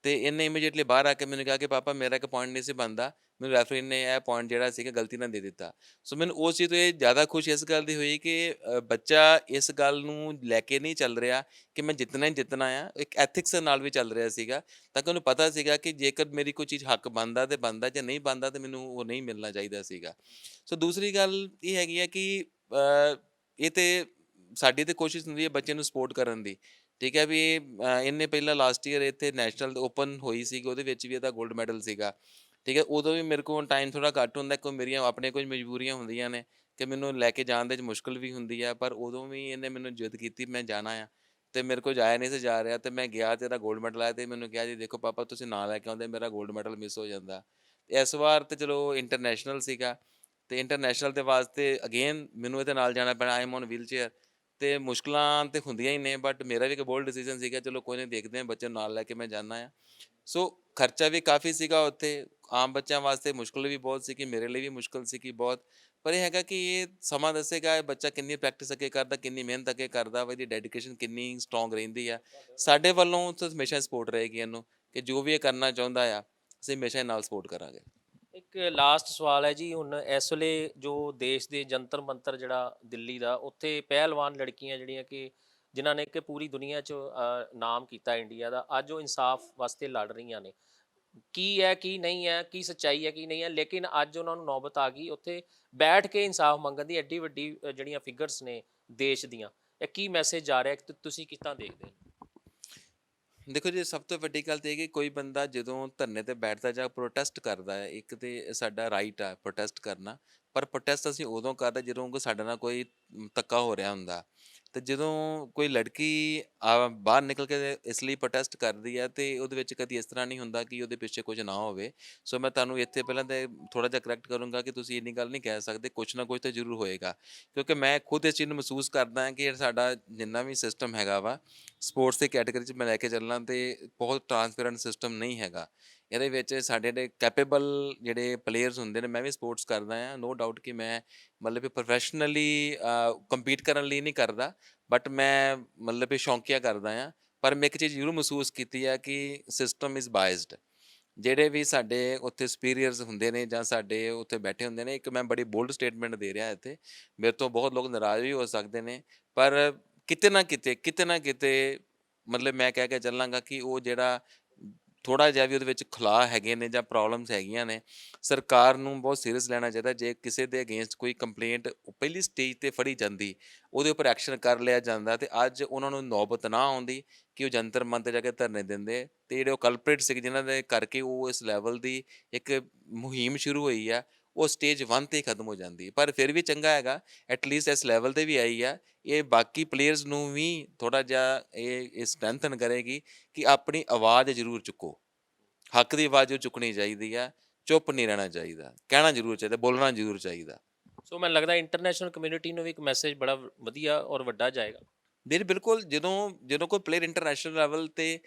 ਤੇ ਇਹਨੇ ਇਮੀਡੀਏਟਲੀ ਬਾਹਰ ਆ ਕੇ ਮੈਨੂੰ ਕਿਹਾ ਕਿ ਪਾਪਾ ਮੇਰਾ ਇੱਕ ਪੁਆਇੰਟ ਨਹੀਂ ਸੀ ਬਣਦਾ, ਮੈਨੂੰ ਰੈਫਰੀ ਨੇ ਇਹ ਪੁਆਇੰਟ ਜਿਹੜਾ ਸੀਗਾ ਗਲਤੀ ਨਾਲ ਦੇ ਦਿੱਤਾ। ਸੋ ਮੈਨੂੰ ਉਸ ਚੀਜ਼ ਤੋਂ ਇਹ ਜ਼ਿਆਦਾ ਖੁਸ਼ੀ ਇਸ ਗੱਲ ਦੀ ਹੋਈ ਕਿ ਬੱਚਾ ਇਸ ਗੱਲ ਨੂੰ ਲੈ ਕੇ ਨਹੀਂ ਚੱਲ ਰਿਹਾ ਕਿ ਮੈਂ ਜਿੱਤਣਾ ਹੀ ਜਿੱਤਣਾ ਆ, ਇੱਕ ਐਥਿਕਸ ਨਾਲ ਵੀ ਚੱਲ ਰਿਹਾ ਸੀਗਾ, ਤਾਂ ਕਿ ਉਹਨੂੰ ਪਤਾ ਸੀਗਾ ਕਿ ਜੇਕਰ ਮੇਰੀ ਕੋਈ ਚੀਜ਼ ਹੱਕ ਬਣਦਾ ਤੇ ਬਣਦਾ, ਜੇ ਨਹੀਂ ਬਣਦਾ ਤੇ ਮੈਨੂੰ ਉਹ ਨਹੀਂ ਮਿਲਣਾ ਚਾਹੀਦਾ ਸੀਗਾ। ਸੋ ਦੂਸਰੀ ਗੱਲ ਇਹ ਹੈਗੀ ਹੈ ਕਿ ਇਹ ਤੇ ਸਾਡੀ ਤੇ ਕੋਸ਼ਿਸ਼ ਹੁੰਦੀ ਹੈ ਬੱਚੇ ਨੂੰ ਸਪੋਰਟ ਕਰਨ ਦੀ। ਠੀਕ ਹੈ, ਵੀ ਇਹਨੇ ਪਹਿਲਾਂ ਲਾਸਟ ਈਅਰ ਇੱਥੇ ਨੈਸ਼ਨਲ ਓਪਨ ਹੋਈ ਸੀਗੀ, ਉਹਦੇ ਵਿੱਚ ਵੀ ਇਹਦਾ ਗੋਲਡ ਮੈਡਲ ਸੀਗਾ। ਠੀਕ ਹੈ, ਉਦੋਂ ਵੀ ਮੇਰੇ ਕੋਲ ਟਾਈਮ ਥੋੜ੍ਹਾ ਘੱਟ ਹੁੰਦਾ, ਕੋਈ ਮੇਰੀਆਂ ਆਪਣੇ ਕੁਝ ਮਜਬੂਰੀਆਂ ਹੁੰਦੀਆਂ ਨੇ ਕਿ ਮੈਨੂੰ ਲੈ ਕੇ ਜਾਣ ਦੇ ਵਿੱਚ ਮੁਸ਼ਕਿਲ ਵੀ ਹੁੰਦੀ ਆ, ਪਰ ਉਦੋਂ ਵੀ ਇਹਨੇ ਮੈਨੂੰ ਜਿੱਦ ਕੀਤੀ ਮੈਂ ਜਾਣਾ ਆ, ਤੇ ਮੇਰੇ ਕੋਲ ਜਾਇਆ ਨਹੀਂ ਸੀ ਜਾ ਰਿਹਾ, ਤੇ ਮੈਂ ਗਿਆ ਤੇ ਇਹਦਾ ਗੋਲਡ ਮੈਡਲ ਆਇਆ। ਤੇ ਮੈਨੂੰ ਕਿਹਾ ਜੀ ਦੇਖੋ ਪਾਪਾ ਤੁਸੀਂ ਨਾ ਲੈ ਕੇ ਆਉਂਦੇ ਮੇਰਾ ਗੋਲਡ ਮੈਡਲ ਮਿਸ ਹੋ ਜਾਂਦਾ। ਇਸ ਵਾਰ ਤੇ ਚਲੋ ਇੰਟਰਨੈਸ਼ਨਲ ਸੀਗਾ, ਤੇ ਇੰਟਰਨੈਸ਼ਨਲ ਦੇ ਵਾਸਤੇ ਅਗੇਨ ਮੈਨੂੰ ਇਹਦੇ ਨਾਲ ਜਾਣਾ ਪੈਣਾ। I am on wheel chair, ਤੇ ਮੁਸ਼ਕਲਾਂ ਤੇ ਹੁੰਦੀਆਂ ਹੀ ਨੇ, ਬਟ ਮੇਰਾ ਵੀ ਇੱਕ ਬੋਲਡ ਡਿਸੀਜਨ ਸੀਗਾ, ਚਲੋ ਕੋਈ ਨਹੀਂ, ਦੇਖਦੇ ਹਾਂ, ਬੱਚੇ ਨੂੰ ਨਾਲ ਲੈ ਕੇ ਮੈਂ ਜਾਂਦਾ ਆ। ਸੋ ਖਰਚਾ ਵੀ ਕਾਫੀ ਸੀਗਾ ਉੱਥੇ, ਆਮ ਬੱਚਿਆਂ ਵਾਸਤੇ ਮੁਸ਼ਕਿਲ ਵੀ ਬਹੁਤ ਸੀ, ਕਿ ਮੇਰੇ ਲਈ ਵੀ ਮੁਸ਼ਕਿਲ ਸੀ ਕਿ ਬਹੁਤ, ਪਰ ਇਹ ਹੈਗਾ ਕਿ ਇਹ ਸਮਾਂ ਦੱਸੇਗਾ ਇਹ ਬੱਚਾ ਕਿੰਨੀ ਪ੍ਰੈਕਟਿਸ ਅੱਗੇ ਕਰਦਾ, ਕਿੰਨੀ ਮਿਹਨਤ ਅੱਗੇ ਕਰਦਾ ਵਾ, ਇਹਦੀ ਡੈਡੀਕੇਸ਼ਨ ਕਿੰਨੀ ਸਟਰੋਂਗ ਰਹਿੰਦੀ ਆ। ਸਾਡੇ ਵੱਲੋਂ ਤਾਂ ਹਮੇਸ਼ਾ ਸਪੋਰਟ ਰਹੇਗੀ ਇਹਨੂੰ, ਕਿ ਜੋ ਵੀ ਇਹ ਕਰਨਾ ਚਾਹੁੰਦਾ ਆ ਅਸੀਂ ਹਮੇਸ਼ਾ ਇਹ ਨਾਲ ਸਪੋਰਟ ਕਰਾਂਗੇ। ਇੱਕ ਲਾਸਟ ਸਵਾਲ ਹੈ ਜੀ, ਹੁਣ ਇਸ ਵੇਲੇ ਜੋ ਦੇਸ਼ ਦੇ ਜੰਤਰ ਮੰਤਰ ਜਿਹੜਾ ਦਿੱਲੀ ਦਾ, ਉੱਥੇ ਪਹਿਲਵਾਨ ਲੜਕੀਆਂ ਜਿਹੜੀਆਂ ਕਿ ਜਿਨ੍ਹਾਂ ਨੇ ਕਿ ਪੂਰੀ ਦੁਨੀਆ 'ਚ ਨਾਮ ਕੀਤਾ ਇੰਡੀਆ ਦਾ, ਅੱਜ ਉਹ ਇਨਸਾਫ ਵਾਸਤੇ ਲੜ ਰਹੀਆਂ ਨੇ। ਕੀ ਹੈ ਕੀ ਨਹੀਂ ਹੈ, ਕੀ ਸੱਚਾਈ ਹੈ ਕੀ ਨਹੀਂ ਹੈ, ਲੇਕਿਨ ਅੱਜ ਉਹਨਾਂ ਨੂੰ ਨੌਬਤ ਆ ਗਈ ਉੱਥੇ ਬੈਠ ਕੇ ਇਨਸਾਫ ਮੰਗਣ ਦੀ। ਐਡੀ ਵੱਡੀ ਜਿਹੜੀਆਂ ਫਿਗਰਸ ਨੇ ਦੇਸ਼ ਦੀਆਂ, ਇਹ ਕੀ ਮੈਸੇਜ ਜਾ ਰਿਹਾ ਕਿ ਤੁਸੀਂ ਕਿੱਦਾਂ ਦੇਖਦੇ ਹੋ? ਦੇਖੋ ਜੀ, ਸਭ ਤੋਂ ਵੱਡੀ ਗੱਲ ਤਾਂ ਇਹ ਕਿ ਕੋਈ ਬੰਦਾ ਜਦੋਂ ਧਰਨੇ ਤੇ ਬੈਠਦਾ ਜਾਂ ਪ੍ਰੋਟੈਸਟ ਕਰਦਾ ਹੈ, ਇੱਕ ਤੇ ਸਾਡਾ ਰਾਈਟ ਆ ਪ੍ਰੋਟੈਸਟ ਕਰਨਾ, ਪਰ ਪ੍ਰੋਟੈਸਟ ਅਸੀਂ ਉਦੋਂ ਕਰਦੇ ਜਦੋਂ ਕੋਈ ਸਾਡੇ ਨਾਲ ਕੋਈ ਧੱਕਾ ਹੋ ਰਿਹਾ ਹੁੰਦਾ। ਤੇ ਜਦੋਂ ਕੋਈ ਲੜਕੀ ਬਾਹਰ ਨਿਕਲ ਕੇ ਇਸ ਲਈ ਪ੍ਰੋਟੈਸਟ ਕਰਦੀ ਹੈ, ਤੇ ਉਹਦੇ ਵਿੱਚ ਕਦੀ ਇਸ ਤਰ੍ਹਾਂ ਨਹੀਂ ਹੁੰਦਾ ਕਿ ਉਹਦੇ ਪਿੱਛੇ ਕੁਝ ਨਾ ਹੋਵੇ। ਸੋ ਮੈਂ ਤੁਹਾਨੂੰ ਇੱਥੇ ਪਹਿਲਾਂ ਤਾਂ ਥੋੜ੍ਹਾ ਜਿਹਾ ਕਰੈਕਟ ਕਰੂੰਗਾ ਕਿ ਤੁਸੀਂ ਇੰਨੀ ਗੱਲ ਨਹੀਂ ਕਹਿ ਸਕਦੇ, ਕੁਛ ਨਾ ਕੁਛ ਤਾਂ ਜ਼ਰੂਰ ਹੋਏਗਾ, ਕਿਉਂਕਿ ਮੈਂ ਖੁਦ ਇਸ ਚੀਜ਼ ਨੂੰ ਮਹਿਸੂਸ ਕਰਦਾ ਹਾਂ ਕਿ ਸਾਡਾ ਜਿੰਨਾ ਵੀ ਸਿਸਟਮ ਹੈਗਾ ਵਾ ਸਪੋਰਟਸ ਦੀ ਕੈਟਾਗਰੀ 'ਚ ਮੈਂ ਲੈ ਕੇ ਚੱਲਾਂ, ਤੇ ਬਹੁਤ ਟਰਾਂਸਪੇਰੈਂਟ ਸਿਸਟਮ ਨਹੀਂ ਹੈਗਾ। ਇਹਦੇ ਵਿੱਚ ਸਾਡੇ ਜਿਹੜੇ ਕੈਪੇਬਲ ਜਿਹੜੇ ਪਲੇਅਰਸ ਹੁੰਦੇ ਨੇ, ਮੈਂ ਵੀ ਸਪੋਰਟਸ ਕਰਦਾ ਹਾਂ, ਨੋ ਡਾਊਟ ਕਿ ਮੈਂ ਮਤਲਬ ਕਿ ਪ੍ਰੋਫੈਸ਼ਨਲੀ ਕੰਪੀਟ ਕਰਨ ਲਈ ਨਹੀਂ ਕਰਦਾ, ਬਟ ਮੈਂ ਮਤਲਬ ਕਿ ਸ਼ੌਂਕੀਆ ਕਰਦਾ ਹਾਂ। ਪਰ ਮੈਂ ਇੱਕ ਚੀਜ਼ ਜ਼ਰੂਰ ਮਹਿਸੂਸ ਕੀਤੀ ਹੈ ਕਿ ਸਿਸਟਮ ਇਜ਼ ਬਾਇਸਡ। ਜਿਹੜੇ ਵੀ ਸਾਡੇ ਉੱਥੇ ਸੁਪੀਰੀਅਰਸ ਹੁੰਦੇ ਨੇ ਜਾਂ ਸਾਡੇ ਉੱਥੇ ਬੈਠੇ ਹੁੰਦੇ ਨੇ, ਇੱਕ ਮੈਂ ਬੜੀ ਬੋਲਡ ਸਟੇਟਮੈਂਟ ਦੇ ਰਿਹਾ ਇੱਥੇ, ਮੇਰੇ ਤੋਂ ਬਹੁਤ ਲੋਕ ਨਾਰਾਜ਼ ਵੀ ਹੋ ਸਕਦੇ ਨੇ, ਪਰ ਕਿਤੇ ਨਾ ਕਿਤੇ ਮਤਲਬ ਮੈਂ ਕਹਿ ਕੇ ਚੱਲਾਂਗਾ ਕਿ ਉਹ ਜਿਹੜਾ ਥੋੜ੍ਹਾ ਜਿਹਾ ਵੀ ਉਹਦੇ ਵਿੱਚ ਖੁਲਾਅ ਹੈਗੇ ਨੇ ਜਾਂ ਪ੍ਰੋਬਲਮਸ ਹੈਗੀਆਂ ਨੇ, ਸਰਕਾਰ ਨੂੰ ਬਹੁਤ ਸੀਰੀਅਸ ਲੈਣਾ ਚਾਹੀਦਾ। ਜੇ ਕਿਸੇ ਦੇ ਅਗੇਂਸਟ ਕੋਈ ਕੰਪਲੇਂਟ ਪਹਿਲੀ ਸਟੇਜ 'ਤੇ ਫੜੀ ਜਾਂਦੀ, ਉਹਦੇ ਉੱਪਰ ਐਕਸ਼ਨ ਕਰ ਲਿਆ ਜਾਂਦਾ, ਤੇ ਅੱਜ ਉਹਨਾਂ ਨੂੰ ਨੌਬਤ ਨਾ ਆਉਂਦੀ ਕਿ ਉਹ ਜੰਤਰ ਮੰਤਰ ਜਾ ਕੇ ਧਰਨੇ ਦਿੰਦੇ, ਤੇ ਜਿਹੜੇ ਉਹ ਕਲਪਰੇਟ ਸੀ ਜਿਨ੍ਹਾਂ ਦੇ ਕਰਕੇ ਉਹ ਇਸ ਲੈਵਲ ਦੀ ਇੱਕ ਮੁਹਿੰਮ ਸ਼ੁਰੂ ਹੋਈ ਆ, ਉਹ ਸਟੇਜ 1 'ਤੇ ਹੀ ਖਤਮ ਹੋ ਜਾਂਦੀ। ਪਰ ਫਿਰ ਵੀ ਚੰਗਾ ਹੈਗਾ, ਐਟਲੀਸਟ ਇਸ ਲੈਵਲ 'ਤੇ ਵੀ ਆਈ ਆ। ਇਹ ਬਾਕੀ ਪਲੇਅਰਸ ਨੂੰ ਵੀ ਥੋੜ੍ਹਾ ਜਿਹਾ ਇਹ ਸਟਰੈਂਥਨ ਕਰੇਗੀ ਕਿ ਆਪਣੀ ਆਵਾਜ਼ ਜ਼ਰੂਰ ਚੁੱਕੋ, ਹੱਕ ਦੀ ਆਵਾਜ਼ ਜੋ ਚੁੱਕਣੀ ਚਾਹੀਦੀ ਆ, ਚੁੱਪ ਨਹੀਂ ਰਹਿਣਾ ਚਾਹੀਦਾ, ਕਹਿਣਾ ਜ਼ਰੂਰ ਚਾਹੀਦਾ, ਬੋਲਣਾ ਜ਼ਰੂਰ ਚਾਹੀਦਾ। ਸੋ ਮੈਨੂੰ ਲੱਗਦਾ ਇੰਟਰਨੈਸ਼ਨਲ ਕਮਿਊਨਿਟੀ ਨੂੰ ਵੀ ਇੱਕ ਮੈਸੇਜ ਬੜਾ ਵਧੀਆ ਔਰ ਵੱਡਾ ਜਾਏਗਾ। ਬਿਲਕੁਲ, ਜਦੋਂ ਕੋਈ ਪਲੇਅਰ ਇੰਟਰਨੈਸ਼ਨਲ ਲੈਵਲ 'ਤੇ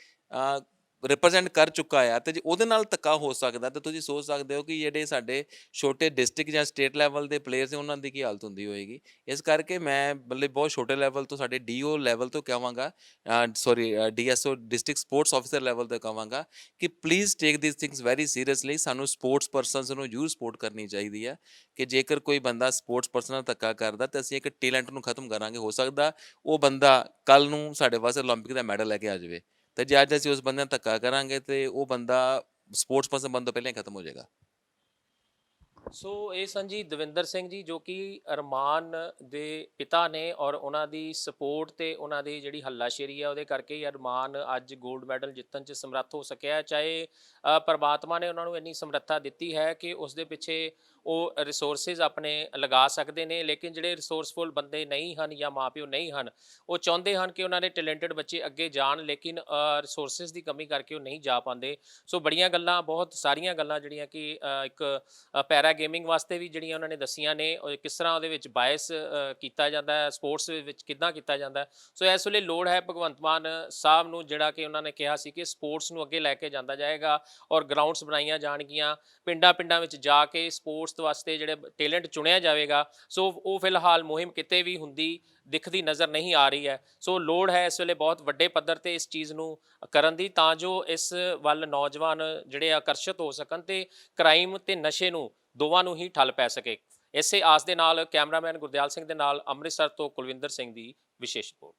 ਰਿਪਰੈਜ਼ੈਂਟ ਕਰ ਚੁੱਕਾ ਆ, ਤੇ ਜੇ ਉਹਦੇ ਨਾਲ ਧੱਕਾ ਹੋ ਸਕਦਾ, ਤਾਂ ਤੁਸੀਂ ਸੋਚ ਸਕਦੇ ਹੋ ਕਿ ਜਿਹੜੇ ਸਾਡੇ ਛੋਟੇ ਡਿਸਟ੍ਰਿਕਟ ਜਾਂ ਸਟੇਟ ਲੈਵਲ ਦੇ ਪਲੇਅਰਸ ਨੇ, ਉਹਨਾਂ ਦੀ ਕੀ ਹਾਲਤ ਹੁੰਦੀ ਹੋਏਗੀ। ਇਸ ਕਰਕੇ ਮੈਂ ਮਤਲਬ ਬਹੁਤ ਛੋਟੇ ਲੈਵਲ ਤੋਂ, ਸਾਡੇ ਡੀਓ ਲੈਵਲ ਤੋਂ ਕਹਾਂਗਾ, ਡੀਐਸਓ ਡਿਸਟ੍ਰਿਕਟ ਸਪੋਰਟਸ ਆਫਿਸਰ ਲੈਵਲ ਤੋਂ ਕਹਾਂਗਾ ਕਿ please take this things very seriously. ਸਾਨੂੰ ਸਪੋਰਟਸ ਪਰਸਨਸ ਨੂੰ ਜ਼ਰੂਰ ਸਪੋਰਟ ਕਰਨੀ ਚਾਹੀਦੀ ਹੈ, ਕਿ ਜੇਕਰ ਕੋਈ ਬੰਦਾ ਸਪੋਰਟਸ ਪਰਸਨ ਨਾਲ ਧੱਕਾ ਕਰਦਾ, ਤਾਂ ਅਸੀਂ ਇੱਕ ਟੈਲੈਂਟ ਨੂੰ ਖਤਮ ਕਰਾਂਗੇ। ਹੋ ਸਕਦਾ ਉਹ ਬੰਦਾ ਕੱਲ੍ਹ ਨੂੰ ਸਾਡੇ ਵਾਸਤੇ ਓਲੰਪਿਕ ਦਾ ਮੈਡਲ ਲੈ ਕੇ ਆ ਜਾਵੇ, ਤੇ ਜੇ ਅੱਜ ਅਸੀਂ ਉਸ ਬੰਦੇ ਨਾਲ ਧੱਕਾ ਕਰਾਂਗੇ, ਤੇ ਉਹ ਬੰਦਾ ਸਪੋਰਟਸ ਪਰਸਨ ਬਣਨ ਤੋਂ ਪਹਿਲਾਂ ਹੀ ਖਤਮ ਹੋ ਜਾਏਗਾ। ਸੋ ਇਹ ਸਨ ਜੀ ਦਵਿੰਦਰ ਸਿੰਘ ਜੀ, ਜੋ ਕਿ ਅਰਮਾਨ ਦੇ ਪਿਤਾ ਨੇ, ਔਰ ਉਹਨਾਂ ਦੀ ਸਪੋਰਟ ਤੇ ਉਹਨਾਂ ਦੀ ਜਿਹੜੀ ਹੱਲਾਸ਼ੇਰੀ ਆ, ਉਹਦੇ ਕਰਕੇ ਹੀ ਅਰਮਾਨ ਅੱਜ ਗੋਲਡ ਮੈਡਲ ਜਿੱਤਣ 'ਚ ਸਮਰੱਥ ਹੋ ਸਕਿਆ। ਚਾਹੇ ਪਰਮਾਤਮਾ ਨੇ ਉਹਨਾਂ ਨੂੰ ਇੰਨੀ ਸਮਰੱਥਾ ਦਿੱਤੀ ਹੈ ਕਿ ਉਸ ਦੇ ਪਿੱਛੇ ਉਹ ਰਿਸੋਰਸਿਸ ਆਪਣੇ ਲਗਾ ਸਕਦੇ ਨੇ, ਲੇਕਿਨ ਜਿਹੜੇ ਰਿਸੋਰਸਫੁਲ ਬੰਦੇ ਨਹੀਂ ਹਨ ਜਾਂ ਮਾਪਿਓ ਨਹੀਂ ਹਨ, ਉਹ ਚਾਹੁੰਦੇ ਹਨ ਕਿ ਉਹਨਾਂ ਦੇ ਟੈਲੈਂਟਡ ਬੱਚੇ ਅੱਗੇ ਜਾਣ, ਲੇਕਿਨ ਰਿਸੋਰਸਿਸ ਦੀ ਕਮੀ ਕਰਕੇ ਉਹ ਨਹੀਂ ਜਾ ਪਾਉਂਦੇ। ਸੋ ਬੜੀਆਂ ਗੱਲਾਂ, ਬਹੁਤ ਸਾਰੀਆਂ ਗੱਲਾਂ ਜਿਹੜੀਆਂ ਕਿ ਇੱਕ ਪੈਰਾ ਗੇਮਿੰਗ ਵਾਸਤੇ ਵੀ ਜਿਹੜੀਆਂ ਉਹਨਾਂ ਨੇ ਦੱਸੀਆਂ ਨੇ, ਕਿਸ ਤਰ੍ਹਾਂ ਉਹਦੇ ਵਿੱਚ ਬਾਇਸ ਕੀਤਾ ਜਾਂਦਾ ਹੈ, ਸਪੋਰਟਸ ਦੇ ਵਿੱਚ ਕਿੱਦਾਂ ਕੀਤਾ ਜਾਂਦਾ। ਸੋ ਇਸ ਵੇਲੇ ਲੋੜ ਹੈ ਭਗਵੰਤ ਮਾਨ ਸਾਹਿਬ ਨੂੰ, ਜਿਹੜਾ ਕਿ ਉਹਨਾਂ ਨੇ ਕਿਹਾ ਸੀ ਕਿ ਸਪੋਰਟਸ ਨੂੰ ਅੱਗੇ ਲੈ ਕੇ ਜਾਂਦਾ ਜਾਏਗਾ ਔਰ ਗਰਾਊਂਡਸ ਬਣਾਈਆਂ ਜਾਣਗੀਆਂ, ਪਿੰਡਾਂ ਵਿੱਚ ਜਾ ਕੇ ਸਪੋਰਟਸ ਵਾਸਤੇ ਜਿਹੜੇ ਟੈਲੈਂਟ ਚੁਣਿਆ ਜਾਵੇਗਾ। ਸੋ ਉਹ ਫਿਲਹਾਲ ਮੁਹਿੰਮ ਕਿਤੇ ਵੀ ਹੁੰਦੀ ਦਿਖਦੀ ਨਜ਼ਰ ਨਹੀਂ ਆ ਰਹੀ ਹੈ। ਸੋ ਲੋੜ ਹੈ ਇਸ ਵੇਲੇ ਬਹੁਤ ਵੱਡੇ ਪੱਧਰ ਤੇ ਇਸ ਚੀਜ਼ ਨੂੰ ਕਰਨ ਦੀ, ਤਾਂ ਜੋ ਇਸ ਵੱਲ ਨੌਜਵਾਨ ਜਿਹੜੇ ਆਕਰਸ਼ਿਤ ਹੋ ਸਕਣ ਤੇ ਕ੍ਰਾਈਮ ਤੇ ਨਸ਼ੇ ਨੂੰ ਦੋਵਾਂ ਨੂੰ ਹੀ ਠੱਲ ਪੈ ਸਕੇ। ਇਸੇ ਆਸ ਦੇ ਨਾਲ ਕੈਮਰਾਮੈਨ ਗੁਰਦਿਆਲ ਸਿੰਘ ਦੇ ਨਾਲ ਅੰਮ੍ਰਿਤਸਰ ਤੋਂ ਕੁਲਵਿੰਦਰ ਸਿੰਘ ਦੀ ਵਿਸ਼ੇਸ਼ ਰਿਪੋਰਟ।